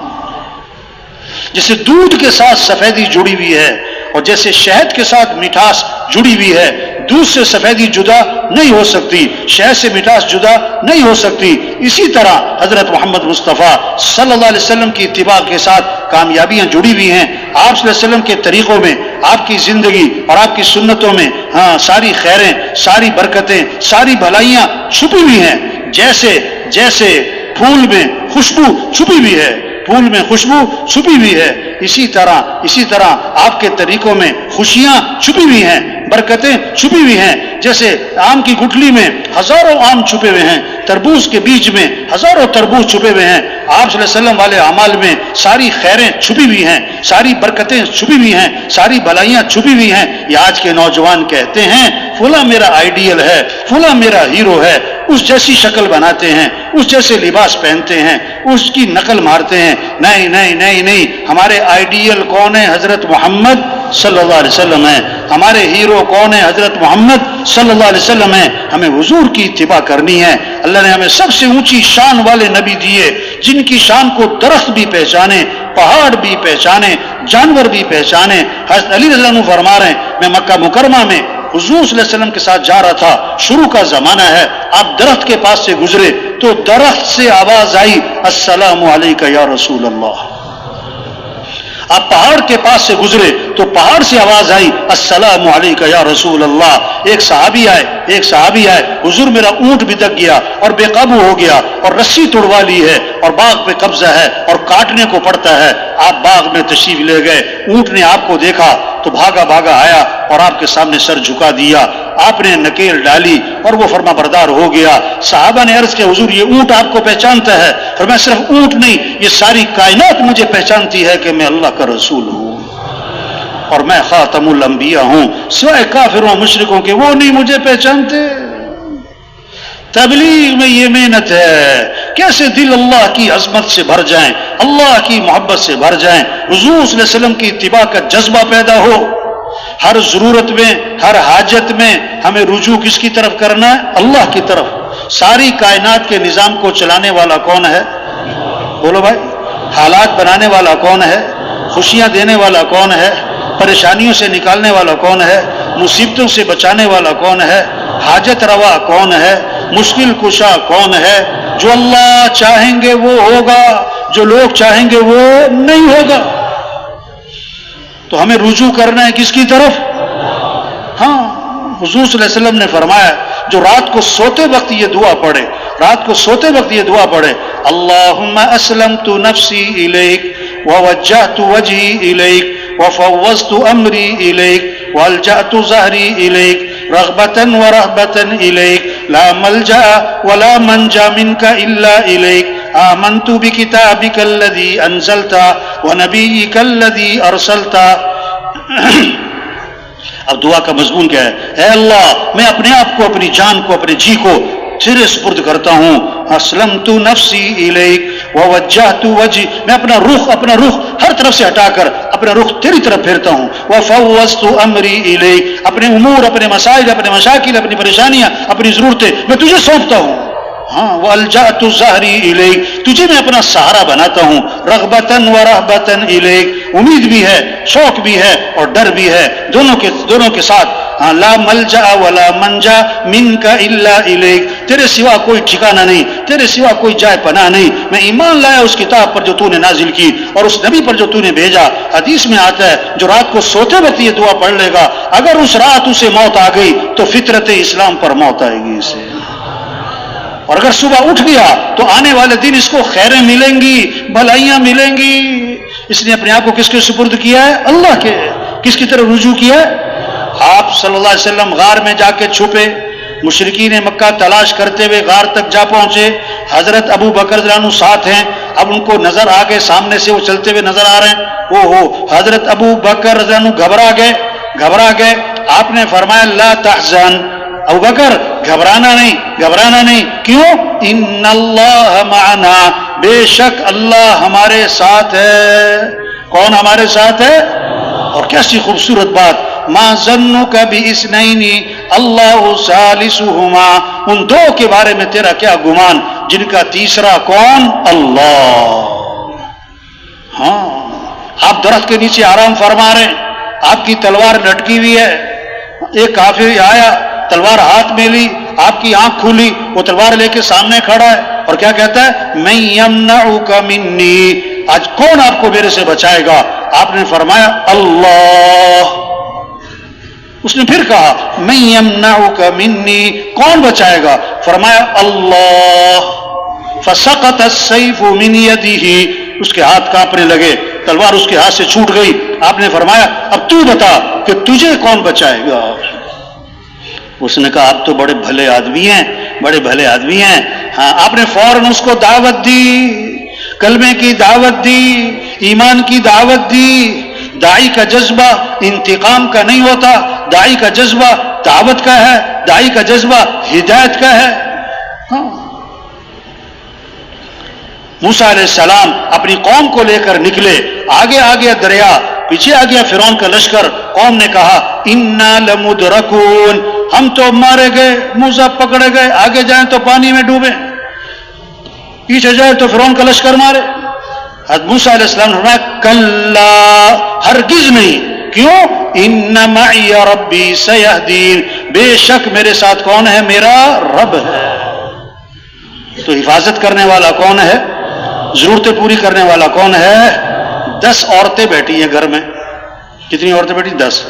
جیسے دودھ کے ساتھ سفیدی جڑی ہوئی ہے اور جیسے شہد کے ساتھ مٹھاس جڑی ہوئی ہے, دودھ سے سفیدی جدا نہیں ہو سکتی, شہد سے مٹھاس جدا نہیں ہو سکتی. اسی طرح حضرت محمد مصطفیٰ صلی اللہ علیہ وسلم کی اتباع کے ساتھ کامیابیاں جڑی ہوئی ہیں. آپ صلی اللہ علیہ وسلم کے طریقوں میں, آپ کی زندگی اور آپ کی سنتوں میں ہاں ساری خیریں, ساری برکتیں, ساری بھلائیاں چھپی ہوئی ہیں. جیسے پھول میں خوشبو چھپی ہوئی ہے, اسی طرح آپ کے طریقوں میں خوشیاں چھپی ہوئی ہیں, برکتیں چھپی ہوئی ہیں. جیسے آم کی گٹھلی میں ہزاروں آم چھپے ہوئے ہیں, تربوز کے بیج میں ہزاروں تربوز چھپے ہوئے ہیں. آپ صلی اللہ علیہ وسلم والے اعمال میں ساری خیریں چھپی ہوئی ہیں, ساری برکتیں چھپی ہوئی ہیں, ساری بھلائیاں چھپی ہوئی ہیں. یہ آج کے نوجوان کہتے ہیں فلاں میرا آئیڈیل ہے, فلاں میرا ہیرو ہے, اس جیسی شکل بناتے ہیں, اس جیسے لباس پہنتے ہیں, اس کی نقل مارتے ہیں. نہیں, ہمارے آئیڈیل کون ہے؟ حضرت محمد صلی اللہ علیہ وسلم ہے. ہمارے ہیرو کون ہے؟ حضرت محمد صلی اللہ علیہ وسلم ہے. ہمیں حضور کی اتباع کرنی ہے. اللہ نے ہمیں سب سے اونچی شان والے نبی دیے, جن کی شان کو درخت بھی پہچانے, پہاڑ بھی پہچانے, جانور بھی پہچانے. حضرت علی رضی اللہ عنہ فرما رہے ہیں میں مکہ مکرمہ میں حضور صلی اللہ علیہ وسلم کے ساتھ جا رہا تھا, شروع کا زمانہ ہے, آپ درخت کے پاس سے گزرے تو درخت سے آواز آئی السلام علیکہ یا رسول اللہ. آپ پہاڑ کے پاس سے گزرے تو پہاڑ سے آواز آئی السلام علیکہ یا رسول اللہ. ایک صحابی آئے, حضور میرا اونٹ بھی دک گیا اور بے قابو ہو گیا اور رسی توڑوا لی ہے اور باغ پہ قبضہ ہے اور کاٹنے کو پڑتا ہے. آپ باغ میں تشریف لے گئے, اونٹ نے آپ کو دیکھا تو بھاگا آیا اور آپ کے سامنے سر جھکا دیا, آپ نے نکیل ڈالی اور وہ فرما بردار ہو گیا. صحابہ نے عرض کیا حضور یہ اونٹ آپ کو پہچانتا ہے؟ فرمایا صرف اونٹ نہیں, یہ ساری کائنات مجھے پہچانتی ہے کہ میں اللہ کا رسول ہوں اور میں خاتم الانبیاء ہوں, سوائے کافروں مشرکوں کے وہ نہیں مجھے پہچانتے. تبلیغ میں یہ محنت ہے, کیسے دل اللہ کی عظمت سے بھر جائیں, اللہ کی محبت سے بھر جائیں, حضور صلی اللہ علیہ وسلم کی اتباع کا جذبہ پیدا ہو. ہر ضرورت میں, ہر حاجت میں ہمیں رجوع کس کی طرف کرنا ہے؟ اللہ کی طرف. ساری کائنات کے نظام کو چلانے والا کون ہے؟ بولو بھائی. حالات بنانے والا کون ہے؟ خوشیاں دینے والا کون ہے؟ پریشانیوں سے نکالنے والا کون ہے؟ مصیبتوں سے بچانے والا کون ہے؟ حاجت روا کون ہے؟ مشکل کشا کون ہے؟ جو اللہ چاہیں گے وہ ہوگا, جو لوگ چاہیں گے وہ نہیں ہوگا. تو ہمیں رجوع کرنا ہے کس کی طرف؟ ہاں, حضور صلی اللہ علیہ وسلم نے فرمایا جو رات کو سوتے وقت یہ دعا پڑھے, اللہم اسلمت نفسی الیک ووجہت وجہی الیک وفوضت امری الیک والجأت ظہری الیک رغبتا ورہبتا الیک لا ملجأ ولا منجا منک الا الیک آمنت بکتابک الذی انزلت ونبیک الذی ارسلت. اب دعا کا مضمون کیا ہے؟ اے اللہ میں اپنے آپ کو, اپنی جان کو, اپنے جی کو تیرے سپرد کرتا ہوں. اسلمت نفسی الیک ووجہت وجہی, میں اپنا رخ ہر طرف سے ہٹا کر اپنا رخ تیری طرف پھیرتا ہوں. وفوضت امری الیک, اپنے امور, اپنے مسائل, اپنے مشاکل, اپنی پریشانیاں, اپنی ضرورتیں میں تجھے سونپتا ہوں. ہاں, والجأت ظہری الیک, تجھے میں اپنا سہارا بناتا ہوں. رغبتا ورہبتا الیک, امید بھی ہے, شوق بھی ہے اور ڈر بھی ہے, دونوں کے ساتھ. ہاں, لا ملجا ولا منجا منک الا الیک, تیرے سوا کوئی ٹھکانہ نہیں, تیرے سوا کوئی جائے پناہ نہیں. میں ایمان لایا اس کتاب پر جو تو نے نازل کی اور اس نبی پر جو تو نے بھیجا. حدیث میں آتا ہے جو رات کو سوتے وقت یہ دعا پڑھ لے گا, اگر اس رات اسے موت آ گئی تو فطرت اسلام پر موت آئے گی اسے, اور اگر صبح اٹھ گیا تو آنے والے دن اس کو خیریں ملیں گی, بھلائیاں ملیں گی. اس نے اپنے آپ کو کس کے سپرد کیا ہے؟ اللہ کے. کس کی طرف رجوع کیا ہے؟ آپ صلی اللہ علیہ وسلم غار میں جا کے چھپے, مشرکین مکہ تلاش کرتے ہوئے غار تک جا پہنچے. حضرت ابو بکر رضی اللہ عنہ ساتھ ہیں, اب ان کو نظر آ گئے, سامنے سے وہ چلتے ہوئے نظر آ رہے ہیں. حضرت ابو بکر رضی اللہ عنہ گھبرا گئے. آپ نے فرمایا لا تحزن, ابو بکر گھبرانا نہیں. کیوں؟ ان اللہ معنا, بے شک اللہ ہمارے ساتھ ہے. کون ہمارے ساتھ ہے؟ اور کیسی خوبصورت بات, ما ظنک باثنین اللہ ثالثہما, ان دو کے بارے میں تیرا کیا گمان جن کا تیسرا کون؟ اللہ. ہاں, آپ درخت کے نیچے آرام فرما رہے ہیں, آپ کی تلوار لٹکی ہوئی ہے. ایک کافر آیا, تلوار ہاتھ میں لی, آپ کی آنکھ کھلی, وہ تلوار لے کے سامنے کھڑا ہے اور کیا کہتا ہے؟ من یمنعک منی, آج کون آپ کو میرے سے بچائے گا؟ آپ نے فرمایا اللہ. اس نے پھر کہا من یمنعک منی, کون بچائے گا؟ فرمایا اللہ. فسقط السیف من یدہ, اس کے ہاتھ کانپنے لگے, تلوار اس کے ہاتھ سے چھوٹ گئی. آپ نے فرمایا اب تو بتا کہ تجھے کون بچائے گا؟ اس نے کہا آپ تو بڑے بھلے آدمی ہیں. ہاں, آپ نے فوراً اس کو دعوت دی, کلمے کی دعوت دی, ایمان کی دعوت دی. داعی کا جذبہ انتقام کا نہیں ہوتا, داعی کا جذبہ دعوت کا ہے, داعی کا جذبہ ہدایت کا ہے. ہاں, موسیٰ علیہ السلام اپنی قوم کو لے کر نکلے, آگے آ گیا دریا, پیچھے آ گیا فرعون کا لشکر. قوم نے کہا انا لمدرکون, ہم تو مارے گئے, موسیٰ پکڑے گئے, آگے جائیں تو پانی میں ڈوبے, پیچھے جائے تو فرعون کا لشکر مارے. حضرت موسیٰ علیہ السلام نے فرمایا کلا, ہرگز نہیں. کیوں؟ ان معی ربی سیہدین, بے شک میرے ساتھ کون ہے؟ میرا رب ہے. تو حفاظت کرنے والا کون ہے؟ ضرورتیں پوری کرنے والا کون ہے؟ 10 عورتیں بیٹھی ہیں گھر میں. کتنی عورتیں بیٹھی؟ 10.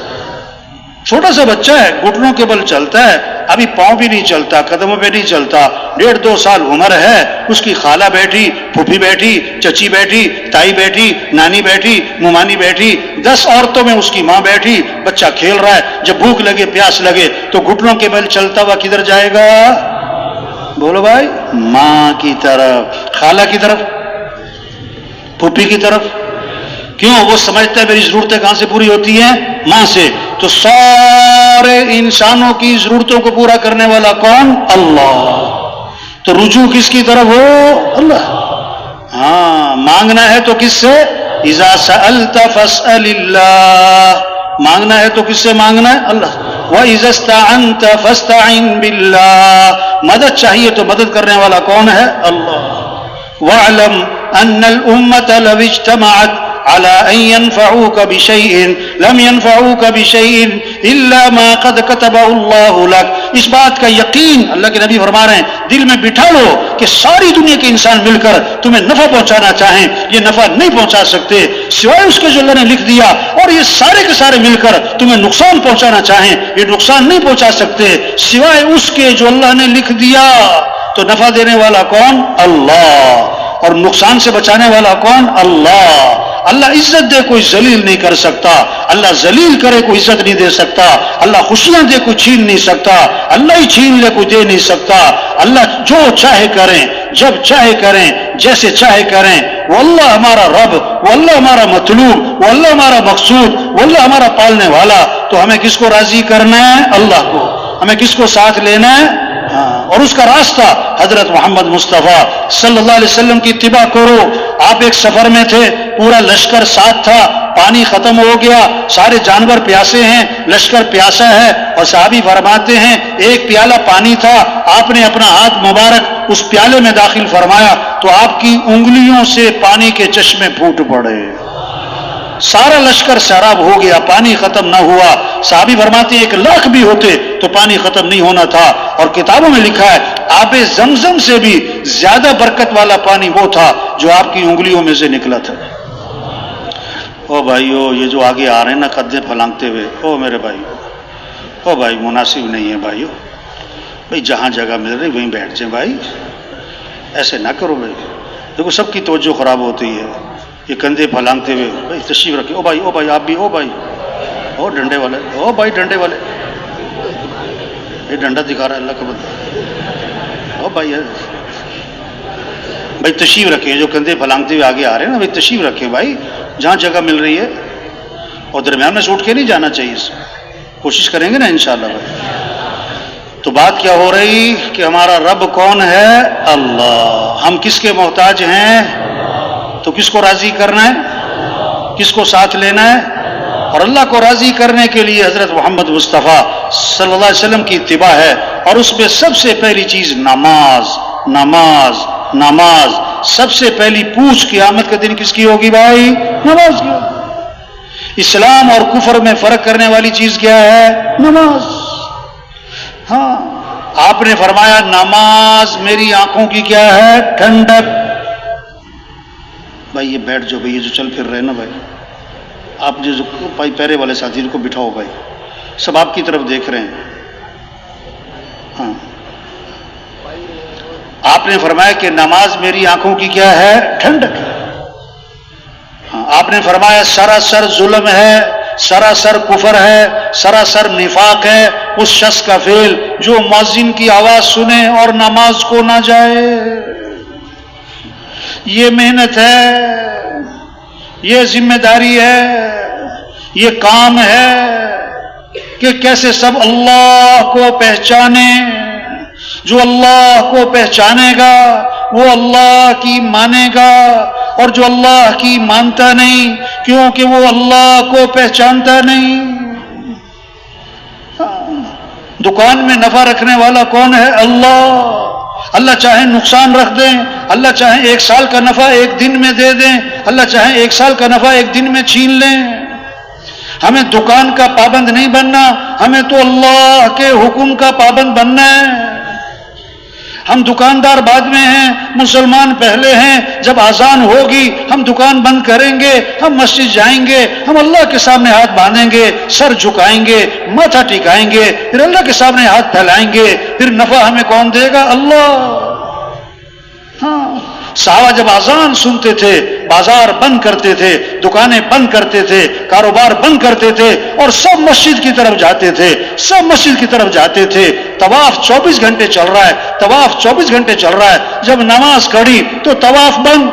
چھوٹا سا بچہ ہے، گھٹنوں کے بل چلتا ہے، ابھی پاؤں بھی نہیں چلتا، قدموں پہ نہیں چلتا، 1.5-2 سال عمر ہے. اس کی خالہ بیٹھی، پھوپھی بیٹھی، چچی بیٹھی، تائی بیٹھی، نانی بیٹھی، ممانی بیٹھی، 10 عورتوں میں اس کی ماں بیٹھی. بچہ کھیل رہا ہے. جب بھوک لگے، پیاس لگے تو گھٹنوں کے بل چلتا ہوا کدھر جائے گا؟ بولو بھائی، ماں کی طرف، خالہ کی طرف، پھوپھی کی طرف. کیوں؟ وہ سمجھتا ہے میری ضرورتیں کہاں سے پوری ہوتی ہیں؟ ماں سے. تو سارے انسانوں کی ضرورتوں کو پورا کرنے والا کون؟ اللہ. تو رجوع کس کی طرف ہو؟ اللہ. ہاں، مانگنا ہے تو کس سے؟ اذا سألت فاسأل اللہ. مانگنا ہے تو کس سے مانگنا ہے؟ اللہ. وَإِذَا اسْتَعَنْتَ فَاسْتَعِنْ بِاللَّهِ. مدد چاہیے تو مدد کرنے والا کون ہے؟ اللہ. وَاعْلَمْ أَنَّ الْأُمَّةَ لَوِ اجْتَمَعَتْ على أن ينفعوك بشيء لم ينفعوك بشيء إلا ما قد كتبه الله لك. اس بات کا یقین اللہ کے نبی فرما رہے ہیں دل میں بٹھا لو کہ ساری دنیا کے انسان مل کر تمہیں نفع پہنچانا چاہیں، یہ نفع نہیں پہنچا سکتے سوائے اس کے جو اللہ نے لکھ دیا، اور یہ سارے کے سارے مل کر تمہیں نقصان پہنچانا چاہیں، یہ نقصان نہیں پہنچا سکتے سوائے اس کے جو اللہ نے لکھ دیا. تو نفع دینے والا کون؟ اللہ. اور نقصان سے بچانے والا کون؟ اللہ. اللہ عزت دے کوئی ذلیل نہیں کر سکتا، اللہ ذلیل کرے کوئی عزت نہیں دے سکتا، اللہ خوشیاں دے کوئی چھین نہیں سکتا، اللہ ہی چھین لے کوئی دے نہیں سکتا. اللہ جو چاہے کریں، جب چاہے کریں، جیسے چاہے کریں. واللہ ہمارا رب، واللہ ہمارا مطلوب، واللہ ہمارا مقصود، واللہ ہمارا پالنے والا. تو ہمیں کس کو راضی کرنا ہے؟ اللہ کو. ہمیں کس کو ساتھ لینا ہے؟ اور اس کا راستہ حضرت محمد مصطفیٰ صلی اللہ علیہ وسلم کی اتباع کرو. آپ ایک سفر میں تھے، پورا لشکر ساتھ تھا، پانی ختم ہو گیا، سارے جانور پیاسے ہیں، لشکر پیاسا ہے، اور صحابی فرماتے ہیں ایک پیالہ پانی تھا، آپ نے اپنا ہاتھ مبارک اس پیالے میں داخل فرمایا تو آپ کی انگلیوں سے پانی کے چشمے پھوٹ پڑے. سارا لشکر سیراب ہو گیا، پانی ختم نہ ہوا. صحابی فرماتے 1,00,000 بھی ہوتے تو پانی ختم نہیں ہونا تھا. اور کتابوں میں لکھا ہے آب زمزم سے بھی زیادہ برکت والا پانی وہ تھا جو آپ کی انگلیوں میں سے نکلا تھا. او بھائیو، یہ جو آگے آ رہے ہیں نا قدے پھلانگتے ہوئے، او میرے بھائی، او بھائی مناسب نہیں ہے بھائیو. بھائی جہاں جگہ مل رہی وہیں بیٹھ جائیں بھائی، ایسے نہ کرو بھائی. دیکھو سب کی توجہ خراب ہوتی ہے، یہ کندھے پھلانگتے ہوئے. بھائی تشریف رکھے. او بھائی آپ بھی، او بھائی، او ڈنڈے والے، او بھائی ڈنڈے والے، یہ ڈنڈا دکھا رہا ہے اللہ کا بندہ. او بھائی بھائی تشریف رکھیں، جو کندھے پھلانگتے ہوئے آگے آ رہے ہیں نا بھائی تشریف رکھیں بھائی، جہاں جگہ مل رہی ہے. اور درمیان میں سے اٹھ کے نہیں جانا چاہیے، کوشش کریں گے نا انشاءاللہ بھائی. تو بات کیا ہو رہی کہ ہمارا رب کون ہے؟ اللہ. ہم کس کے محتاج ہیں؟ تو کس کو راضی کرنا ہے؟ کس کو ساتھ لینا ہے؟ اور اللہ کو راضی کرنے کے لیے حضرت محمد مصطفیٰ صلی اللہ علیہ وسلم کی اتباع ہے. اور اس میں سب سے پہلی چیز نماز. نماز نماز سب سے پہلی پوچھ قیامت کے دن کس کی ہوگی بھائی؟ نماز کی. اسلام اور کفر میں فرق کرنے والی چیز کیا ہے؟ نماز. ہاں، آپ نے فرمایا نماز میری آنکھوں کی کیا ہے؟ ٹھنڈک. بھائی یہ بیٹھ جاؤ بھائی، یہ جو چل پھر رہے نا بھائی، آپ جو بھائی پیرے والے ساتھی کو بٹھاؤ بھائی، سب آپ کی طرف دیکھ رہے ہیں. ہاں، آپ نے فرمایا کہ نماز میری آنکھوں کی کیا ہے؟ ٹھنڈک. ہاں، آپ نے فرمایا سراسر ظلم ہے، سراسر کفر ہے، سراسر نفاق ہے اس شخص کا فعل جو مؤذن کی آواز سنے اور نماز کو نہ جائے. یہ محنت ہے، یہ ذمہ داری ہے، یہ کام ہے کہ کیسے سب اللہ کو پہچانے. جو اللہ کو پہچانے گا وہ اللہ کی مانے گا، اور جو اللہ کی مانتا نہیں کیونکہ وہ اللہ کو پہچانتا نہیں. دکان میں نفع رکھنے والا کون ہے؟ اللہ. اللہ چاہے نقصان رکھ دیں، اللہ چاہے 1 سال کا نفع 1 دن میں دے دیں، اللہ چاہے 1 سال کا نفع 1 دن میں چھین لیں. ہمیں دکان کا پابند نہیں بننا، ہمیں تو اللہ کے حکم کا پابند بننا ہے. ہم دکاندار بعد میں ہیں، مسلمان پہلے ہیں. جب اذان ہوگی ہم دکان بند کریں گے، ہم مسجد جائیں گے، ہم اللہ کے سامنے ہاتھ باندھیں گے، سر جھکائیں گے، ماتھا ٹکائیں گے، پھر اللہ کے سامنے ہاتھ پھیلائیں گے. پھر نفع ہمیں کون دے گا؟ اللہ. ہاں، صحابہ جب اذان سنتے تھے بازار بند کرتے تھے، دکانیں بند کرتے تھے، کاروبار بند کرتے تھے اور سب مسجد کی طرف جاتے تھے، سب مسجد کی طرف جاتے تھے. طواف 24 گھنٹے چل رہا ہے، طواف 24 گھنٹے چل رہا ہے. جب نماز کھڑی تو طواف بند.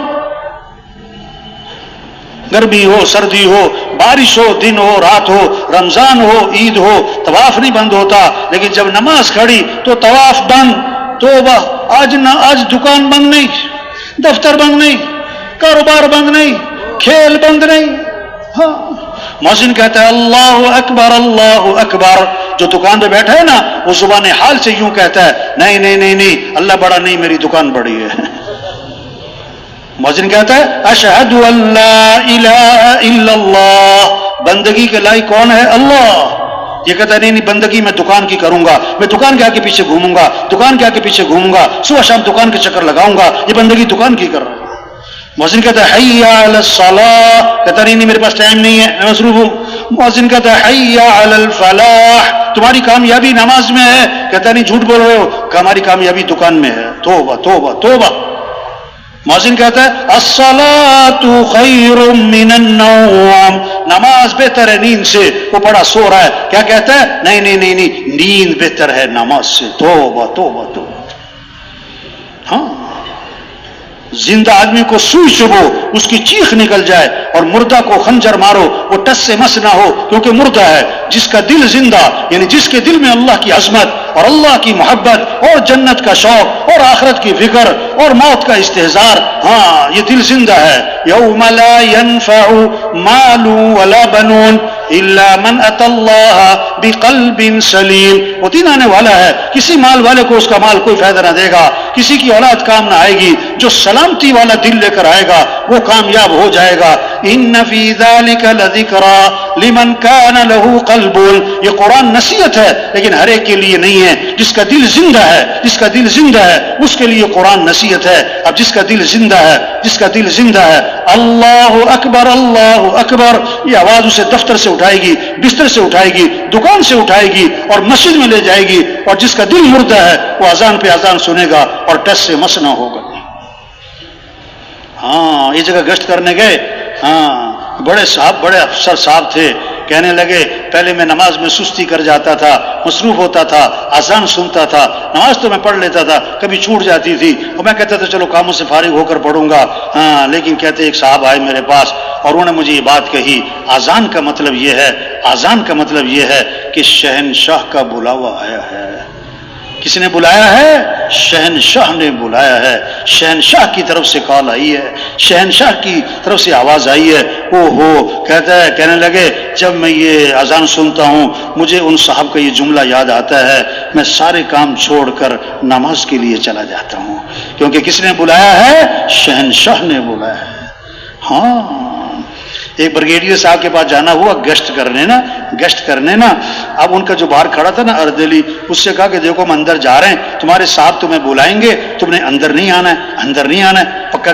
گرمی ہو، سردی ہو، بارش ہو، دن ہو، رات ہو، رمضان ہو، عید ہو، طواف نہیں بند ہوتا. لیکن جب نماز کھڑی تو طواف بند. توبہ! آج دکان بند نہیں، دفتر بند نہیں، کاروبار بند نہیں، کھیل بند نہیں. ہاں، مؤذن کہتا ہے اللہ اکبر اللہ اکبر. جو دکان پہ بیٹھا ہے نا وہ زبان حال سے یوں کہتا ہے نہیں نہیں نہیں نہیں، اللہ بڑا نہیں، میری دکان بڑی ہے. مؤذن کہتا ہے اشہد ان لا الہ الا اللہ. بندگی کے لائق کون ہے؟ اللہ. یہ کہتا ہے نہیں نہیں، بندگی میں دکان کی کروں گا، میں دکان کے آگے پیچھے گھوموں گا، دکان کے آگے پیچھے گھوموں گا، صبح شام دکان کے چکر لگاؤں گا، یہ بندگی دکان کی کر رہا ہوں. مؤذن کہتا ہے حی علی الصلاۃ. کہتا نہیں نہیں، میرے پاس ٹائم نہیں ہے، میں مصروف ہوں. مؤذن کہتا ہے حی علی الفلاح. تمہاری کامیابی نماز میں ہے. کہتا نہیں، جھوٹ بول رہے ہو، ہماری کامیابی دکان میں ہے. توبہ توبہ توبہ. مؤذن کہتا ہے الصلاۃ خیر من النوم. نماز بہتر ہے نیند سے. وہ بڑا سو رہا ہے، کیا کہتا ہے؟ نہیں نہیں نہیں نہیں، نیند بہتر ہے نماز سے. توبہ توبہ توبہ. ہاں، زندہ آدمی کو سوئی چبھو اس کی چیخ نکل جائے، اور مردہ کو خنجر مارو وہ ٹس سے مس نہ ہو، کیونکہ مردہ ہے. جس کا دل زندہ، یعنی جس کے دل میں اللہ کی عظمت اور اللہ کی محبت اور جنت کا شوق اور آخرت کی فکر اور موت کا استحضار، ہاں یہ دل زندہ ہے. یوم لا ينفع مال ولا بنون الا من اتى الله بقلب سلیم. وہ دن آنے والا ہے، کسی مال والے کو اس کا مال کوئی فائدہ نہ دے گا، کسی کی اولاد کام نہ آئے گی. جو سلامتی والا دل لے کر آئے گا وہ کامیاب ہو جائے گا. ان فی ذلک لذکری لمن کان له قلب. یہ قرآن نصیحت ہے لیکن ہر ایک کے لیے نہیں ہے. جس کا دل زندہ ہے، جس کا دل زندہ ہے اس کے لیے قرآن نصیحت ہے. اب جس کا دل زندہ ہے، جس کا دل زندہ ہے، اللہ اکبر اللہ اکبر، یہ آواز اسے دفتر سے اٹھائے گی، بستر سے اٹھائے گی، دکان سے اٹھائے گی اور مسجد میں لے جائے گی. اور جس کا دل مردہ ہے وہ اذان پہ اذان سنے گا اور ٹس سے مس نہ ہوگا. ہاں، یہ جگہ گشت کرنے گئے. ہاں، بڑے افسر صاحب تھے. کہنے لگے پہلے میں نماز میں سستی کر جاتا تھا، مصروف ہوتا تھا، اذان سنتا تھا، نماز تو میں پڑھ لیتا تھا، کبھی چھوٹ جاتی تھی اور میں کہتا تھا چلو کاموں سے فارغ ہو کر پڑھوں گا. ہاں، لیکن کہتے ایک صاحب آئے میرے پاس اور انہوں نے مجھے یہ بات کہی، اذان کا مطلب یہ ہے، اذان کا مطلب یہ ہے کہ شہنشاہ کا بلاوا آیا ہے. کس نے بلایا ہے؟ شہنشاہ نے بلایا ہے. شہنشاہ کی طرف سے کال آئی ہے، شہنشاہ کی طرف سے آواز آئی ہے. او ہو، کہتا ہے، کہنے لگے جب میں یہ اذان سنتا ہوں مجھے ان صاحب کا یہ جملہ یاد آتا ہے، میں سارے کام چھوڑ کر نماز کے لیے چلا جاتا ہوں. کیونکہ کس نے بلایا ہے؟ شہنشاہ نے بلایا ہے. ہاں، ایک بریگیڈیئر صاحب کے پاس جانا ہوا گشت کرنے نا. اب ان کا جو باہر کھڑا تھا نا اردلی، اس سے کہا کہ دیکھو ہم اندر جا رہے ہیں، تمہارے صاحب تمہیں بلائیں گے، تم نے اندر نہیں آنا ہے، اندر نہیں آنا ہے. پکا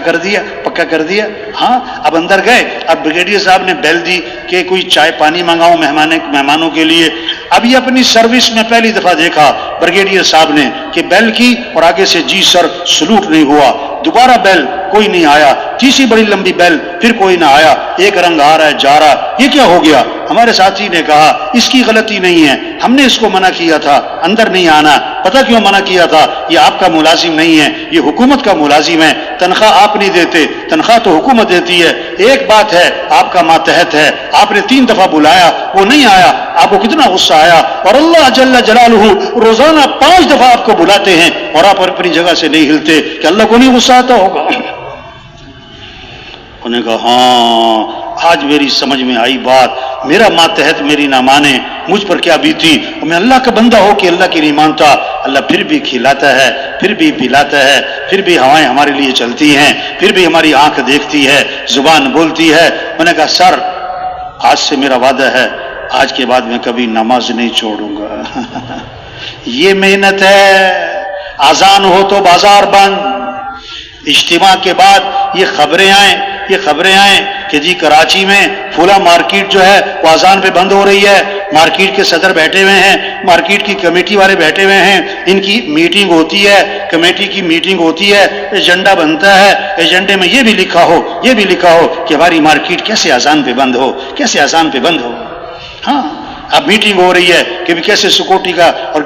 کر دیا. ہاں، اب اندر گئے. اب بریگیڈیئر صاحب نے بیل دی کہ کوئی چائے پانی منگاؤں مہمانوں کے لیے. اب یہ اپنی سروس میں پہلی دفعہ دیکھا بریگیڈیئر صاحب نے کہ بیل کی اور آگے سے جی سر سلوٹ نہیں ہوا. دوبارہ بیل، کوئی نہیں آیا. تیسری بڑی لمبی بیل، پھر کوئی نہ آیا. ایک رنگ آ رہا ہے جا رہا، یہ کیا ہو گیا؟ ہمارے ساتھی نے کہا اس کی غلطی نہیں ہے، ہم نے اس کو منع کیا تھا اندر نہیں آنا. پتہ کیوں منع کیا تھا؟ یہ آپ کا ملازم نہیں ہے، یہ حکومت کا ملازم ہے. تنخواہ آپ نہیں دیتے، تنخواہ تو حکومت دیتی ہے. ایک بات ہے، آپ کا ماتحت ہے، آپ نے 3 دفعہ بلایا، وہ نہیں آیا، آپ کو کتنا غصہ آیا. اور اللہ جل جلالہ روزانہ 5 دفعہ آپ کو بلاتے ہیں اور آپ اپنی جگہ سے نہیں ہلتے، کہ اللہ کو نہیں غصہ آتا ہوگا؟ انہوں نے کہا ہاں، آج میری سمجھ میں آئی بات. میرا ماتحت میری نہ مانے، مجھ پر کیا بیتی. اور میں اللہ کا بندہ ہو کہ اللہ کی نہیں مانتا. اللہ پھر بھی کھلاتا ہے، پھر بھی پلاتا ہے، پھر بھی ہوائیں ہمارے لیے چلتی ہیں، پھر بھی ہماری آنکھ دیکھتی ہے، زبان بولتی ہے. میں نے کہا سر، آج سے میرا وعدہ ہے، آج کے بعد میں کبھی نماز نہیں چھوڑوں گا. یہ محنت ہے. اذان ہو تو بازار بند. اجتماع کے بعد یہ خبریں آئیں کہ جی کراچی میں فلاں مارکیٹ جو ہے وہ اذان پہ بند ہو رہی ہے. مارکیٹ کے صدر بیٹھے ہوئے ہیں, مارکیٹ کی کمیٹی والے بیٹھے ہوئے ہیں, ان کی میٹنگ ہوتی ہے, کمیٹی کی میٹنگ ہوتی ہے, ایجنڈا بنتا ہے, ایجنڈے میں یہ بھی لکھا ہو کہ ہماری مارکیٹ کیسے اذان پہ بند ہو. ہاں, اب میٹنگ ہو رہی ہے کہ بھی کیسے سیکورٹی کا اور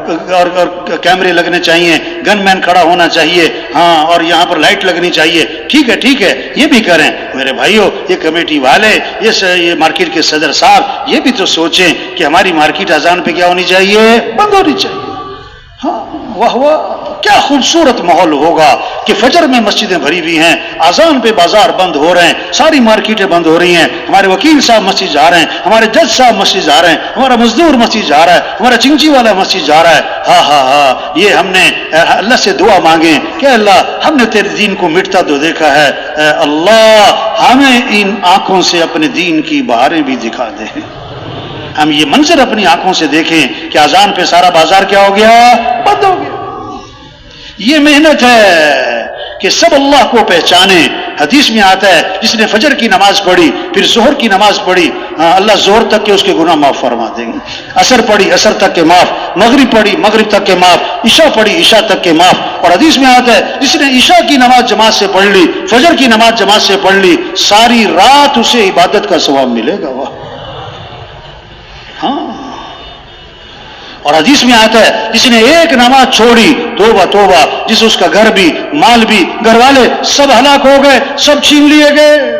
کیمرے لگنے چاہیے, گن مین کھڑا ہونا چاہیے, ہاں, اور یہاں پر لائٹ لگنی چاہیے. ٹھیک ہے یہ بھی کریں. میرے بھائیوں, یہ کمیٹی والے, یہ مارکیٹ کے صدر صاحب یہ بھی تو سوچیں کہ ہماری مارکیٹ اذان پہ کیا ہونی چاہیے, بند ہونی چاہیے. ہاں, واہ کیا خوبصورت ماحول ہوگا کہ فجر میں مسجدیں بھری ہوئی ہیں, اذان پہ بازار بند ہو رہے ہیں, ساری مارکیٹیں بند ہو رہی ہیں, ہمارے وکیل صاحب مسجد جا رہے ہیں, ہمارے جج صاحب مسجد جا رہے ہیں, ہمارا مزدور مسجد جا رہا ہے, ہمارا چنچی والا مسجد جا رہا ہے. ہاں, یہ ہم نے اللہ سے دعا مانگے کہ اللہ ہم نے تیرے دین کو مٹتا تو دیکھا ہے, اللہ ہمیں ان آنکھوں سے اپنے دین کی بہاریں بھی دکھا دے. ہم یہ منظر اپنی آنکھوں سے دیکھیں کہ اذان پہ سارا بازار کیا ہو گیا, بند ہو گیا. یہ محنت ہے کہ سب اللہ کو پہچانے. حدیث میں آتا ہے جس نے فجر کی نماز پڑھی, پھر ظہر کی نماز پڑھی, اللہ ظہر تک کے اس کے گناہ معاف فرما دیں گے. عصر پڑھی عصر تک کے معاف, مغرب پڑھی مغرب تک کے معاف, عشاء پڑھی عشاء تک کے معاف. اور حدیث میں آتا ہے جس نے عشاء کی نماز جماعت سے پڑھ لی, فجر کی نماز جماعت سے پڑھ لی, ساری رات اسے عبادت کا ثواب ملے گا. واہ, ہاں. اور حدیث میں آتا ہے جس نے ایک نماز چھوڑی, توبہ, جس اس کا گھر بھی, مال بھی, گھر والے سب ہلاک ہو گئے, سب چھین لیے گئے.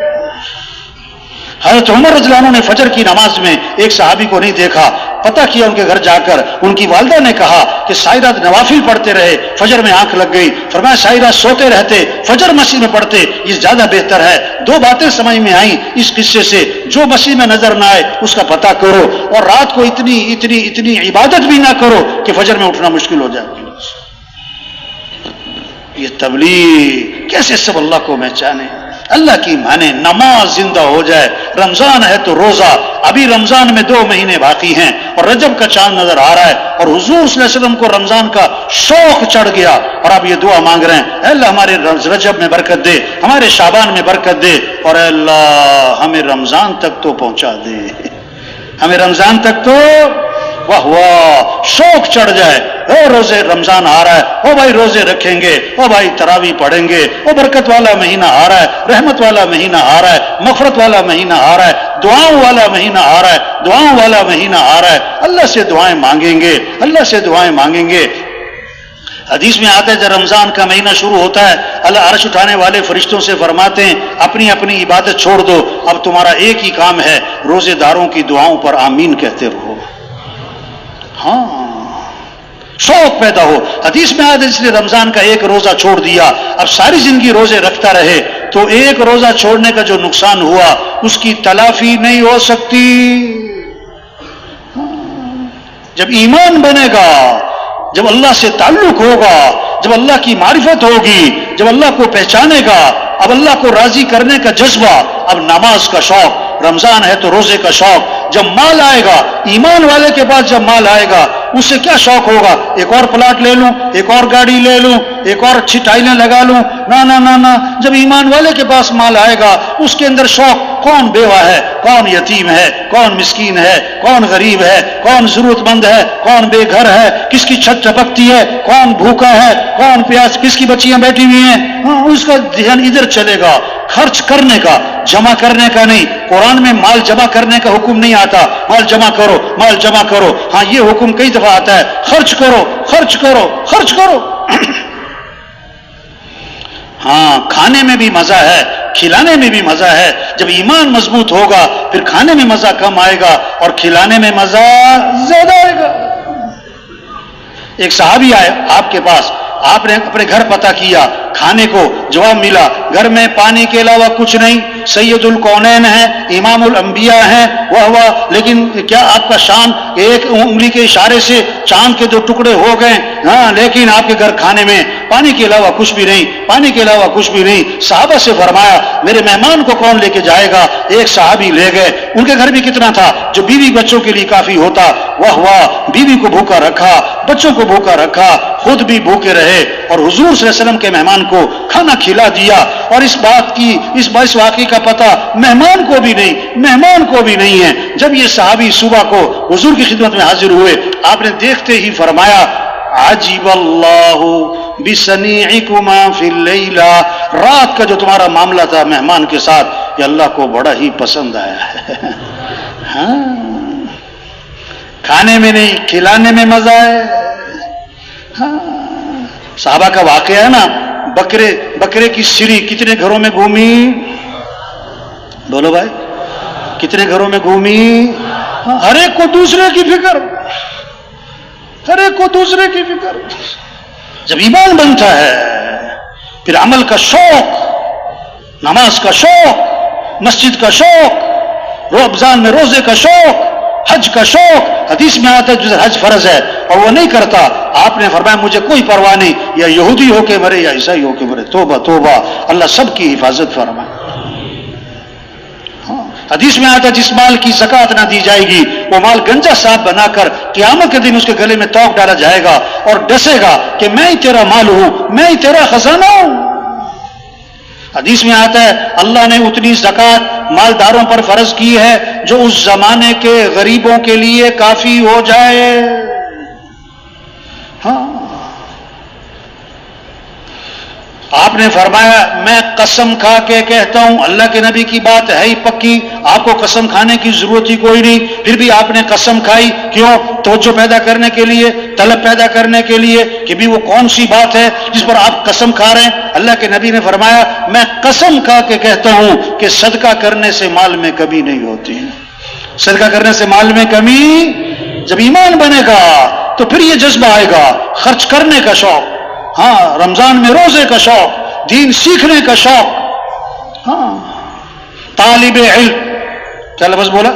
حضرت عمر رضی اللہ عنہ نے فجر کی نماز میں ایک صحابی کو نہیں دیکھا. پتہ کیا ان کے گھر جا کر, ان کی والدہ نے کہا کہ ساری رات نوافل پڑھتے رہے, فجر میں آنکھ لگ گئی. فرمایا ساری رات سوتے رہتے, فجر مسجد میں پڑھتے, یہ زیادہ بہتر ہے. دو باتیں سمجھ میں آئیں اس قصے سے, جو مسجد میں نظر نہ آئے اس کا پتہ کرو, اور رات کو اتنی عبادت بھی نہ کرو کہ فجر میں اٹھنا مشکل ہو جائے. یہ تبلیغ کیسے سب اللہ کو پہچانے, اللہ کی مانے, نماز زندہ ہو جائے. رمضان ہے تو روزہ, ابھی رمضان میں 2 مہینے باقی ہیں اور رجب کا چاند نظر آ رہا ہے, اور حضور صلی اللہ علیہ وسلم کو رمضان کا شوق چڑھ گیا, اور اب یہ دعا مانگ رہے ہیں, اے اللہ ہمارے رجب میں برکت دے, ہمارے شعبان میں برکت دے, اور اے اللہ ہمیں رمضان تک تو پہنچا دے, ہمیں رمضان تک تو, واہ شوق چڑھ جائے. او روزے رمضان آ رہا ہے, او بھائی روزے رکھیں گے, او بھائی تراویح پڑھیں گے, او برکت والا مہینہ آ رہا ہے, رحمت والا مہینہ آ رہا ہے, مغفرت والا مہینہ آ رہا ہے, دعاؤں والا مہینہ آ رہا ہے, دعاؤں والا مہینہ آ رہا ہے. اللہ سے دعائیں مانگیں گے. حدیث میں آتا ہے جب رمضان کا مہینہ شروع ہوتا ہے, اللہ عرش اٹھانے والے فرشتوں سے فرماتے ہیں اپنی اپنی عبادت چھوڑ دو, اب تمہارا ایک ہی کام ہے, روزے داروں کی دعاؤں پر آمین کہتے رہو. ہاں, شوق پیدا ہو. حدیث میں آتا ہے جس نے رمضان کا ایک روزہ چھوڑ دیا, اب ساری زندگی روزے رکھتا رہے, تو ایک روزہ چھوڑنے کا جو نقصان ہوا اس کی تلافی نہیں ہو سکتی. جب ایمان بنے گا, جب اللہ سے تعلق ہوگا, جب اللہ کی معرفت ہوگی, جب اللہ کو پہچانے گا, اب اللہ کو راضی کرنے کا جذبہ, اب نماز کا شوق, رمضان ہے تو روزے کا شوق. جب مال آئے گا, ایمان والے کے پاس جب مال آئے گا, اس سے کیا شوق ہوگا, ایک اور پلاٹ لے لوں, ایک اور گاڑی لے لوں, ایک اور اچھی ٹائلیں لگا لوں. نہ, جب ایمان والے کے پاس مال آئے گا اس کے اندر شوق, کون بیوہ ہے, کون یتیم ہے, کون مسکین ہے, کون غریب ہے, کون ضرورت مند ہے, کون بے گھر ہے, کس کی چھت ٹپکتی ہے, کون بھوکا ہے, کون پیاس, کس کی بچیاں بیٹھی ہوئی ہیں. ہاں, اس کا دھیان ادھر چلے گا, خرچ کرنے کا, جمع کرنے کا نہیں. قرآن میں مال جمع کرنے کا حکم نہیں آتا, مال جمع کرو. ہاں, یہ حکم کئی دفعہ آتا ہے, خرچ کرو. ہاں, کھانے میں بھی مزہ ہے, کھلانے میں بھی مزہ ہے. جب ایمان مضبوط ہوگا پھر کھانے میں مزہ کم آئے گا اور کھلانے میں مزہ زیادہ آئے گا. ایک صحابی آئے آپ کے پاس, آپ نے اپنے گھر پتہ کیا, کھانے کو جواب ملا گھر میں پانی کے علاوہ کچھ نہیں, سید الکونین ہیں, امام الانبیاء ہیں, واہ, لیکن کیا آپ کا شان ایک انگلی کے اشارے سے چاند کے 2 ٹکڑے ہو گئے. ہاں, لیکن آپ کے گھر کھانے میں پانی کے علاوہ کچھ بھی نہیں، پانی کے علاوہ کچھ بھی نہیں۔ صحابہ سے فرمایا میرے مہمان کو کون لے کے جائے گا؟ ایک صحابی لے گئے۔ ان کے گھر بھی کتنا تھا جو بیوی بچوں کے لیے کافی ہوتا۔ واہ واہ، بیوی کو بھوکا رکھا، بچوں کو بھوکا رکھا، خود بھی بھوکے رہے، اور حضور صلی اللہ علیہ وسلم کے مہمان کو کھانا کھلا دیا۔ اور اس واقعے کا پتہ مہمان کو بھی نہیں ہے۔ جب یہ صحابی صبح کو حضور کی خدمت میں حاضر ہوئے، آپ نے دیکھتے ہی فرمایا عجیب اللہ بصنیعکما فی اللیلہ، رات کا جو تمہارا معاملہ تھا مہمان کے ساتھ، یہ اللہ کو بڑا ہی پسند آیا ہے۔ ہاں، کھانے میں نہیں کھلانے میں مزہ ہے۔ ہاں، صحابہ کا واقعہ ہے نا، بکرے کی سری کتنے گھروں میں گھومی؟ بولو بھائی، کتنے گھروں میں گھومی؟ ہر ایک کو دوسرے کی فکر، ہر ایک کو دوسرے کی فکر۔ جب ایمان بنتا ہے پھر عمل کا شوق، نماز کا شوق، مسجد کا شوق، رمضان میں روزے کا شوق، حج کا شوق۔ حدیث میں آتا ہے جو حج فرض ہے اور وہ نہیں کرتا، آپ نے فرمایا مجھے کوئی پرواہ نہیں، یا یہودی ہو کے مرے یا عیسائی ہو کے مرے، توبہ توبہ، اللہ سب کی حفاظت فرمائے۔ حدیث میں آتا ہے جس مال کی زکوٰۃ نہ دی جائے گی وہ مال گنجا صاحب بنا کر قیامت کے دن اس کے گلے میں توق ڈالا جائے گا اور ڈسے گا کہ میں ہی تیرا مال ہوں، میں ہی تیرا خزانہ ہوں۔ حدیث میں آتا ہے اللہ نے اتنی زکوٰۃ مالداروں پر فرض کی ہے جو اس زمانے کے غریبوں کے لیے کافی ہو جائے۔ ہاں، آپ نے فرمایا میں قسم کھا کے کہتا ہوں، اللہ کے نبی کی بات ہے ہی پکی، آپ کو قسم کھانے کی ضرورت ہی کوئی نہیں، پھر بھی آپ نے قسم کھائی، کیوں؟ توجہ پیدا کرنے کے لیے، طلب پیدا کرنے کے لیے کہ بھی وہ کون سی بات ہے جس پر آپ قسم کھا رہے ہیں۔ اللہ کے نبی نے فرمایا میں قسم کھا کے کہتا ہوں کہ صدقہ کرنے سے مال میں کمی نہیں ہوتی، صدقہ کرنے سے مال میں کمی۔ جب ایمان بنے گا تو پھر یہ جذبہ آئے گا، خرچ کرنے کا شوق، ہاں، رمضان میں روزے کا شوق، دین سیکھنے کا شوق۔ ہاں، طالب علم، کیا لفظ بولا؟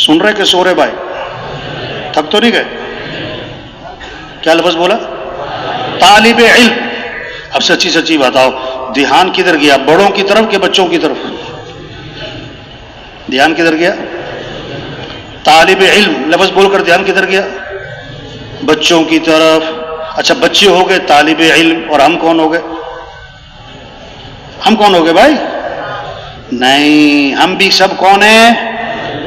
سن رہے کہ سو رہے بھائی؟ تھک تو نہیں گئے؟ کیا لفظ بولا؟ طالب علم۔ اب سچی سچی بتاؤ، دھیان کدھر گیا؟ بڑوں کی طرف کہ بچوں کی طرف؟ دھیان کدھر گیا؟ طالب علم لفظ بول کر دھیان کدھر گیا؟ بچوں کی طرف۔ اچھا، بچے ہو گئے طالب علم، اور ہم کون ہو گئے؟ ہم کون ہو گئے بھائی؟ نہیں، ہم بھی سب کون ہیں؟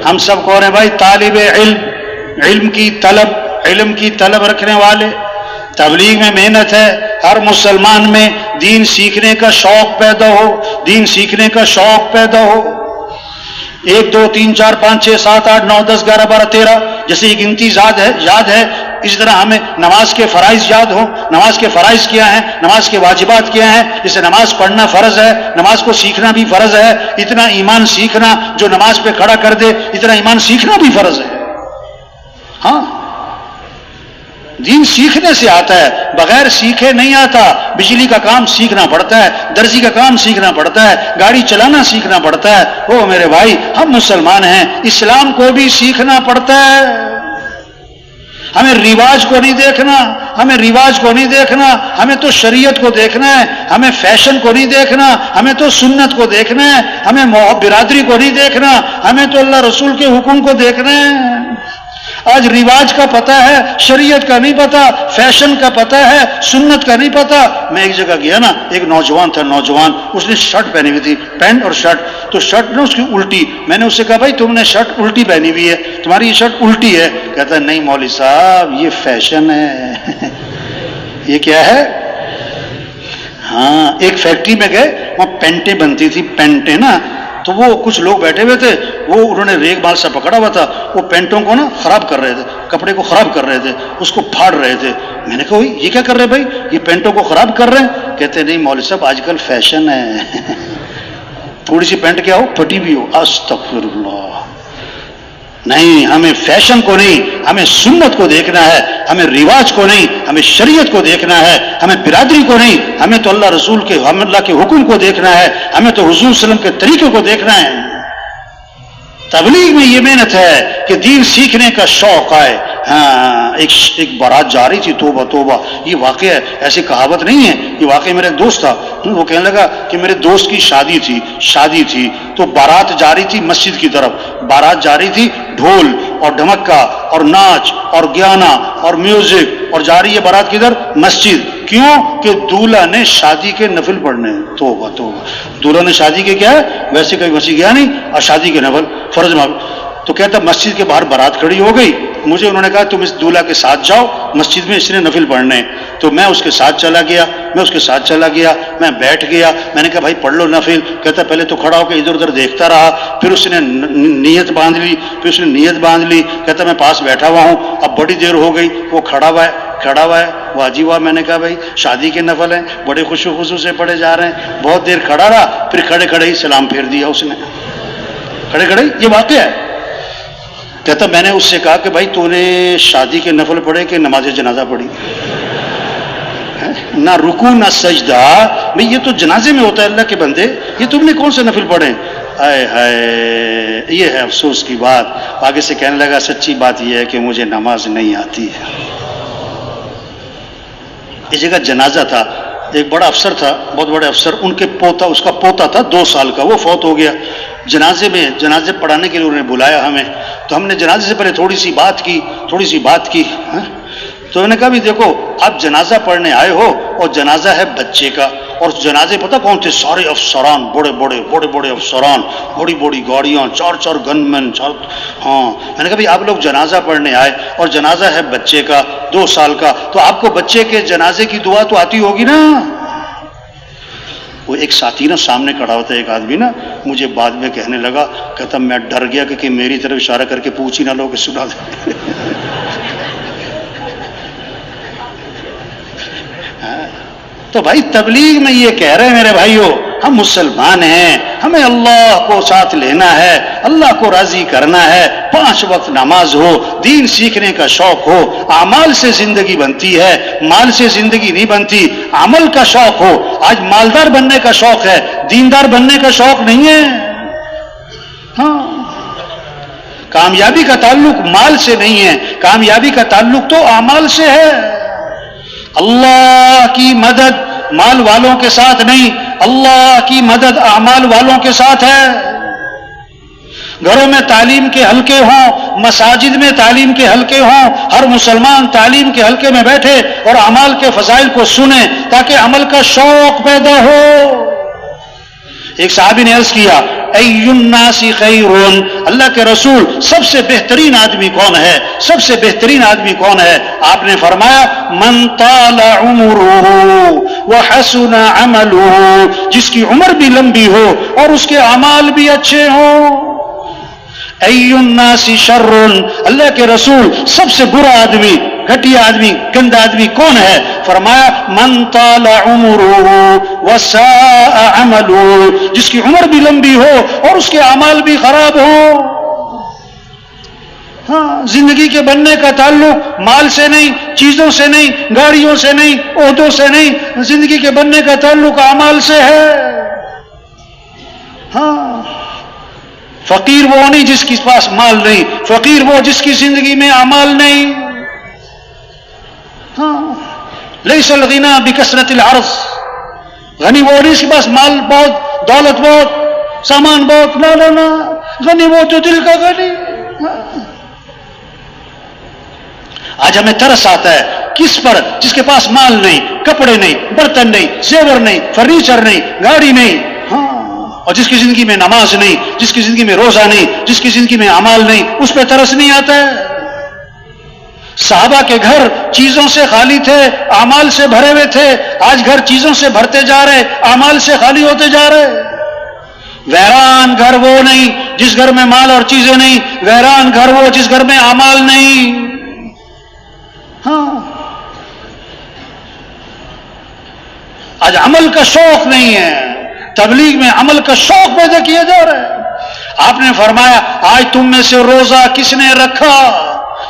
ہم سب کون ہیں بھائی؟ طالب علم، علم کی طلب رکھنے والے۔ تبلیغ میں محنت ہے، ہر مسلمان میں دین سیکھنے کا شوق پیدا ہو، دین سیکھنے کا شوق پیدا ہو۔ 1 2 3 4 5 6 7 8 9 10 11 12 13 جیسے یہ گنتی یاد ہے، اسی طرح ہمیں نماز کے فرائض یاد ہوں۔ نماز کے فرائض کیا ہیں؟ نماز کے واجبات کیا ہیں؟ جیسے نماز پڑھنا فرض ہے، نماز کو سیکھنا بھی فرض ہے، اتنا ایمان سیکھنا جو نماز پہ کھڑا کر دے، اتنا ایمان سیکھنا بھی فرض ہے۔ ہاں، دین سیکھنے سے آتا ہے، بغیر سیکھے نہیں آتا۔ بجلی کا کام سیکھنا پڑتا ہے، درزی کا کام سیکھنا پڑتا ہے، گاڑی چلانا سیکھنا پڑتا ہے۔ او میرے بھائی، ہم مسلمان ہیں، اسلام کو بھی سیکھنا پڑتا ہے۔ ہمیں رواج کو نہیں دیکھنا، ہمیں تو شریعت کو دیکھنا ہے، ہمیں فیشن کو نہیں دیکھنا، ہمیں تو سنت کو دیکھنا ہے، ہمیں برادری کو نہیں دیکھنا، ہمیں تو اللہ رسول کے حکم کو دیکھنا ہے۔ آج رواج کا پتہ ہے، شریعت کا نہیں پتا، فیشن کا پتہ ہے، سنت کا نہیں پتا۔ میں ایک جگہ گیا نا، ایک نوجوان تھا، اس نے شرٹ پہنی ہوئی تھی، پینٹ اور شرٹ، تو شرٹ نا اس کی الٹی۔ میں نے اس سے کہا بھائی تم نے شرٹ الٹی پہنی ہوئی ہے، تمہاری یہ شرٹ الٹی ہے۔ کہتا ہے نہیں مولوی صاحب یہ فیشن ہے۔ یہ کیا ہے؟ ہاں، ایک فیکٹری میں گئے، وہاں پینٹیں بنتی تھی، پینٹیں نا، تو وہ کچھ لوگ بیٹھے ہوئے تھے، وہ انہوں نے ریگ مال سے پکڑا ہوا تھا، وہ پینٹوں کو نا خراب کر رہے تھے، کپڑے کو خراب کر رہے تھے، اس کو پھاڑ رہے تھے۔ میں نے کہا یہ کیا کر رہے بھائی، یہ پینٹوں کو خراب کر رہے ہیں؟ کہتے نہیں مولوی صاحب آج کل فیشن ہے، تھوڑی سی پینٹ کیا ہو، پھٹی بھی ہو، استغفر اللہ۔ نہیں، ہمیں فیشن کو نہیں، ہمیں سنت کو دیکھنا ہے، ہمیں رواج کو نہیں، ہمیں شریعت کو دیکھنا ہے، ہمیں برادری کو نہیں، ہمیں تو اللہ رسول کے، اللہ کے حکم کو دیکھنا ہے، ہمیں تو حضور صلی اللہ علیہ وسلم کے طریقے کو دیکھنا ہے۔ تبلیغ میں یہ محنت ہے کہ دین سیکھنے کا شوق آئے، ہاں ایک بارات جا رہی تھی، توبہ توبہ، یہ واقعہ ہے، ایسی کہاوت نہیں ہے، یہ واقعہ میرا ایک دوست تھا، وہ کہنے لگا کہ میرے دوست کی شادی تھی تو بارات جا رہی تھی مسجد کی طرف، بارات جا رہی تھی، ڈھول اور ڈھمکا اور ناچ اور گانا اور میوزک، اور جا رہی ہے بارات کدھر؟ مسجد۔ کیوں؟ کہ دولہا نے شادی کے نفل پڑھنے ہیں۔ توبہ توبہ، دولہا نے شادی کے کیا ہے، ویسے کبھی مسجد گیا نہیں، اور شادی کے نفل فرض معلوم۔ تو کہتا مسجد کے باہر بارات کھڑی ہو گئی، مجھے انہوں نے کہا تم اس دولہا کے ساتھ جاؤ مسجد میں، اس نے نفل پڑھنے ہیں۔ تو میں اس کے ساتھ چلا گیا، میں بیٹھ گیا، میں نے کہا بھائی پڑھ لو نفل۔ کہتا پہلے تو کھڑا ہو کے ادھر ادھر دیکھتا رہا، پھر اس نے نیت باندھ لی، کہتا میں پاس بیٹھا ہوا ہوں، اب بڑی دیر ہو گئی، وہ کھڑا ہوا ہے، واجی ہوا۔ میں نے کہا بھائی شادی کے نفل ہیں، بڑے خوشو خصو سے پڑھے جا رہے ہیں، بہت دیر کھڑا رہا، پھر کھڑے کھڑے ہی سلام پھیر دیا اس نے، کھڑے کھڑے، یہ واقعہ ہے۔ کہتا میں نے اس سے کہا کہ بھائی تو نے شادی کے نفل پڑھے کہ نماز جنازہ پڑھی؟ نہ رکوع نہ سجدہ، بھئی یہ تو جنازے میں ہوتا ہے اللہ کے بندے، یہ تم نے کون سے نفل پڑھے؟ آئے ہائے، یہ ہے افسوس کی بات۔ آگے سے کہنے لگا سچی بات یہ ہے کہ مجھے نماز نہیں آتی ہے۔ اس جگہ جنازہ تھا، ایک بڑا افسر تھا، بہت بڑے افسر، ان کے پوتا، اس کا پوتا تھا 2 سال کا، وہ فوت ہو گیا۔ جنازے پڑھانے کے لیے انہوں نے بلایا ہمیں، تو ہم نے جنازے سے پہلے تھوڑی سی بات کی تو انہوں نے کہا بھی دیکھو آپ جنازہ پڑھنے آئے ہو اور جنازہ ہے بچے کا، اور جنازے پتہ کون تھے؟ سارے افسران، بڑے افسران، بڑی گاڑیاں، 4 گن مین، ہاں۔ میں نے کہا بھی آپ لوگ جنازہ پڑھنے آئے اور جنازہ ہے بچے کا 2 سال کا، تو آپ کو بچے کے جنازے کی دعا تو آتی ہوگی نا؟ وہ ایک ساتھی نا سامنے کھڑا ہوتا ہے، ایک آدمی نا مجھے بعد میں کہنے لگا، کہتا میں ڈر گیا کہ میری طرف اشارہ کر کے پوچھ ہی نہ لو کہ سنا دے۔ تو بھائی تبلیغ میں یہ کہہ رہے ہیں میرے بھائیو، ہم مسلمان ہیں، ہمیں اللہ کو ساتھ لینا ہے، اللہ کو راضی کرنا ہے، 5 وقت نماز ہو، دین سیکھنے کا شوق ہو، اعمال سے زندگی بنتی ہے، مال سے زندگی نہیں بنتی، عمل کا شوق ہو۔ آج مالدار بننے کا شوق ہے، دیندار بننے کا شوق نہیں ہے۔ ہاں، کامیابی کا تعلق مال سے نہیں ہے، کامیابی کا تعلق تو اعمال سے ہے۔ اللہ کی مدد مال والوں کے ساتھ نہیں، اللہ کی مدد اعمال والوں کے ساتھ ہے۔ گھروں میں تعلیم کے حلقے ہوں، مساجد میں تعلیم کے حلقے ہوں، ہر مسلمان تعلیم کے حلقے میں بیٹھے اور اعمال کے فضائل کو سنے تاکہ عمل کا شوق پیدا ہو۔ ایک صحابی نے عرض کیا ای الناس خیرون، اللہ کے رسول سب سے بہترین آدمی کون ہے؟ سب سے بہترین آدمی کون ہے؟ آپ نے فرمایا من طال عمره وحسن عمله، جس کی عمر بھی لمبی ہو اور اس کے اعمال بھی اچھے ہوں۔ ای الناس شر، اللہ کے رسول سب سے برا آدمی، گھٹیا آدمی، گندا آدمی کون ہے؟ فرمایا من طال عمره وساء عمله، جس کی عمر بھی لمبی ہو اور اس کے اعمال بھی خراب ہو۔ ہاں، زندگی کے بننے کا تعلق مال سے نہیں، چیزوں سے نہیں، گاڑیوں سے نہیں، عہدوں سے نہیں، زندگی کے بننے کا تعلق اعمال سے ہے۔ ہاں، فقیر وہ نہیں جس کے پاس مال نہیں، فقیر وہ جس کی زندگی میں اعمال نہیں۔ ہاں، لیس الغنی بکثرت العرض، غنی وہ نہیں جس کے پاس مال بہت، دولت بہت، سامان بہت، لا، غنی وہ جو دل کا غنی۔ آج ہمیں ترس آتا ہے کس پر؟ جس کے پاس مال نہیں، کپڑے نہیں، برتن نہیں، زیور نہیں، فرنیچر نہیں، گاڑی نہیں، ہاں، اور جس کی زندگی میں نماز نہیں، جس کی زندگی میں روزہ نہیں، جس کی زندگی میں اعمال نہیں، اس پہ ترس نہیں آتا ہے۔ صحابہ کے گھر چیزوں سے خالی تھے، اعمال سے بھرے ہوئے تھے، آج گھر چیزوں سے بھرتے جا رہے، اعمال سے خالی ہوتے جا رہے۔ ویران گھر وہ نہیں جس گھر میں مال اور چیزیں نہیں، ویران گھر وہ جس گھر میں اعمال نہیں۔ ہاں، آج عمل کا شوق نہیں ہے، تبلیغ میں عمل کا شوق پیدا کیا جا رہا ہے۔ آپ نے فرمایا آج تم میں سے روزہ کس نے رکھا؟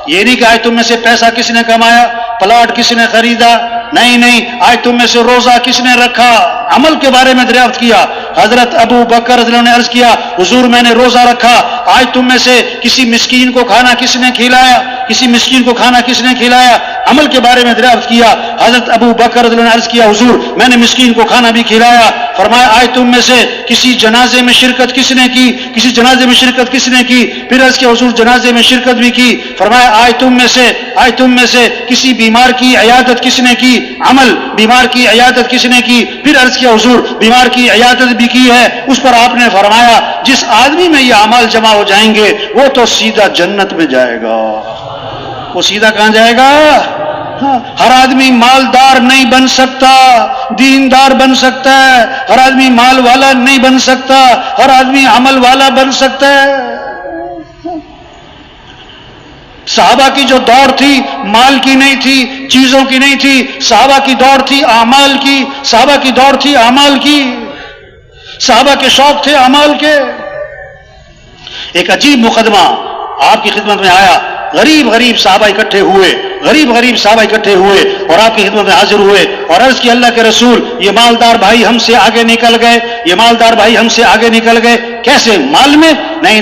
یہ نہیں کہ آج تم میں سے پیسہ کس نے کمایا، پلاٹ کس نے خریدا، نہیں نہیں، آج تم میں سے روزہ کس نے رکھا؟ عمل کے بارے میں دریافت کیا۔ حضرت ابو بکر رضی اللہ عنہ نے عرض کیا حضور میں نے روزہ رکھا، آج تم میں سے کسی مسکین کو کھانا کس نے کھلایا؟ کسی مسکین کو کھانا کس نے کھلایا؟ عمل کے بارے میں دریافت کیا۔ حضرت ابو بکر رضی اللہ عنہ نے عرض کیا حضور میں نے مسکین کو کھانا بھی کھلایا۔ فرمایا آج تم میں سے کسی جنازے میں شرکت کس نے کی؟ کسی جنازے میں شرکت کس نے کی؟ پھر عرض کیا حضور جنازے میں شرکت بھی کی۔ فرمایا آج تم میں سے کسی بیمار کی عیادت کس نے کی؟ عمل، بیمار کی عیادت کس نے کی؟ پھر عرض کیا حضور بیمار کی عیادت بھی کی ہے۔ اس پر آپ نے فرمایا جس آدمی میں یہ اعمال جمع ہو جائیں گے وہ تو سیدھا جنت میں جائے گا۔ وہ سیدھا کہاں جائے گا؟ ہر آدمی مالدار نہیں بن سکتا، دیندار بن سکتا ہے۔ ہر آدمی مال والا نہیں بن سکتا، ہر آدمی عمل والا بن سکتا ہے۔ صحابہ کی جو دوڑ تھی مال کی نہیں تھی، چیزوں کی نہیں تھی، صحابہ کی دوڑ تھی اعمال کی، صحابہ کی دوڑ تھی اعمال کی، صحابہ کے شوق تھے اعمال کے۔ ایک عجیب مقدمہ آپ کی خدمت میں آیا، غریب صحابہ اکٹھے ہوئے، غریب صحابہ اکٹھے ہوئے اور آپ کی خدمت میں حاضر ہوئے اور عرض کی اللہ کے رسول یہ مالدار بھائی ہم سے آگے نکل گئے، یہ مالدار بھائی ہم سے آگے نکل گئے۔ کیسے؟ مال میں؟ نہیں،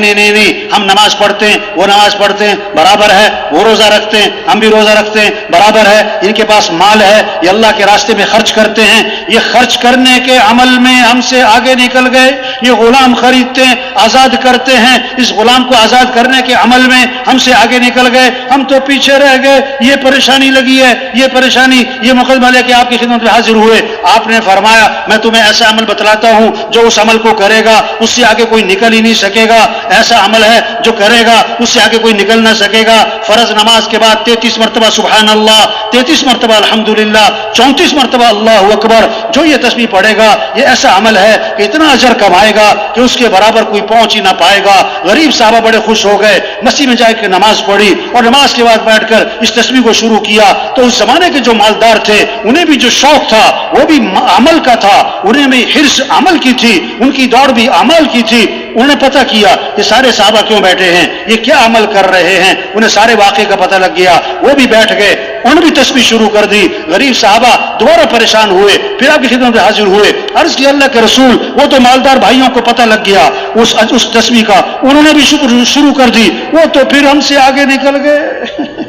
ہم نماز پڑھتے ہیں، وہ نماز پڑھتے ہیں، برابر ہے، وہ روزہ رکھتے ہیں، ہم بھی روزہ رکھتے ہیں، برابر ہے، ان کے پاس مال ہے، یہ اللہ کے راستے میں خرچ کرتے ہیں، یہ خرچ کرنے کے عمل میں ہم سے آگے نکل گئے، یہ غلام خریدتے ہیں، آزاد کرتے ہیں، اس غلام کو آزاد کرنے کے عمل میں ہم سے آگے نکل گئے، ہم تو پیچھے رہ گئے، یہ پریشانی لگی ہے، یہ پریشانی، یہ مقدمہ لے کے آپ کی خدمت میں حاضر ہوئے۔ آپ نے فرمایا میں تمہیں ایسا عمل بتلاتا ہوں جو اس عمل کو کرے گا اس سے آگے کوئی نکل ہی نہیں سکے گا، ایسا عمل ہے جو کرے گا اس سے آگے کوئی نکل نہ سکے گا۔ فرض نماز کے بعد 33 مرتبہ سبحان اللہ، 33 مرتبہ الحمدللہ، 34 مرتبہ اللہ اکبر، جو یہ تسبیح پڑھے گا یہ ایسا عمل ہے کہ اتنا اجر کمائے گا کہ اس کے برابر کوئی پہنچ ہی نہ پائے گا۔ غریب صحابہ بڑے خوش ہو گئے، مسجد میں جا کے نماز پڑھی اور نماز کے بعد بیٹھ کر اس تسبیح کو شروع کیا تو اس زمانے کے جو مالدار تھے انہیں بھی جو شوق تھا وہ بھی عمل کا تھا، انہیں بھی حرص عمل کی تھی، ان کی دوڑ بھی عمل کی تھی۔ انہوں نے پتہ کیا یہ سارے صحابہ کیوں بیٹھے ہیں، یہ کیا عمل کر رہے ہیں، انہیں سارے واقعے کا پتہ لگ گیا، وہ بھی بیٹھ گئے، انہوں نے بھی تسبیح شروع کر دی۔ غریب صحابہ دوبارہ پریشان ہوئے، پھر آپ کی خدمت میں حاضر ہوئے، عرض کی اللہ کے رسول وہ تو مالدار بھائیوں کو پتہ لگ گیا اس تسبیح کا، انہوں نے بھی شروع کر دی، وہ تو پھر ہم سے آگے نکل گئے۔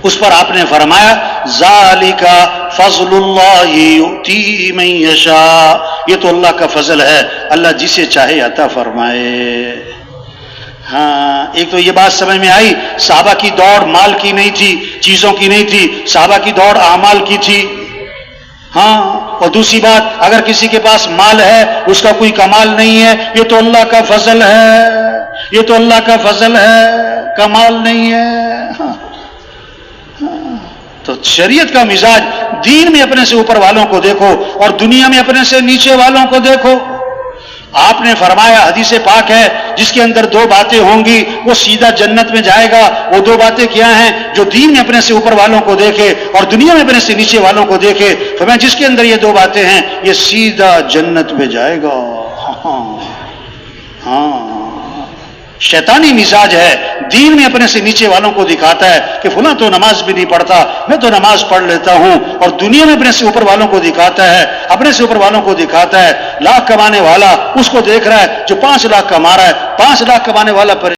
اس پر آپ نے فرمایا ذالک فضل اللہ یؤتی من یشاء، یہ تو اللہ کا فضل ہے، اللہ جسے چاہے عطا فرمائے۔ ہاں ایک تو یہ بات سمجھ میں آئی صحابہ کی دوڑ مال کی نہیں تھی، چیزوں کی نہیں تھی، صحابہ کی دوڑ اعمال کی تھی۔ ہاں اور دوسری بات اگر کسی کے پاس مال ہے اس کا کوئی کمال نہیں ہے، یہ تو اللہ کا فضل ہے، یہ تو اللہ کا فضل ہے، کمال نہیں ہے۔ ہاں تو شریعت کا مزاج دین میں اپنے سے اوپر والوں کو دیکھو اور دنیا میں اپنے سے نیچے والوں کو دیکھو۔ آپ نے فرمایا حدیث پاک ہے جس کے اندر دو باتیں ہوں گی وہ سیدھا جنت میں جائے گا، وہ دو باتیں کیا ہیں؟ جو دین میں اپنے سے اوپر والوں کو دیکھے اور دنیا میں اپنے سے نیچے والوں کو دیکھے، فرمایا جس کے اندر یہ دو باتیں ہیں یہ سیدھا جنت میں جائے گا۔ ہاں شیطانی مزاج ہے، دین میں اپنے سے نیچے والوں کو دکھاتا ہے کہ فلاں تو نماز بھی نہیں پڑھتا، میں تو نماز پڑھ لیتا ہوں، اور دنیا میں اپنے سے اوپر والوں کو دکھاتا ہے، اپنے سے اوپر والوں کو دکھاتا ہے۔ لاکھ کمانے والا اس کو دیکھ رہا ہے جو 5 لاکھ کما رہا ہے، 5 لاکھ کمانے والا پر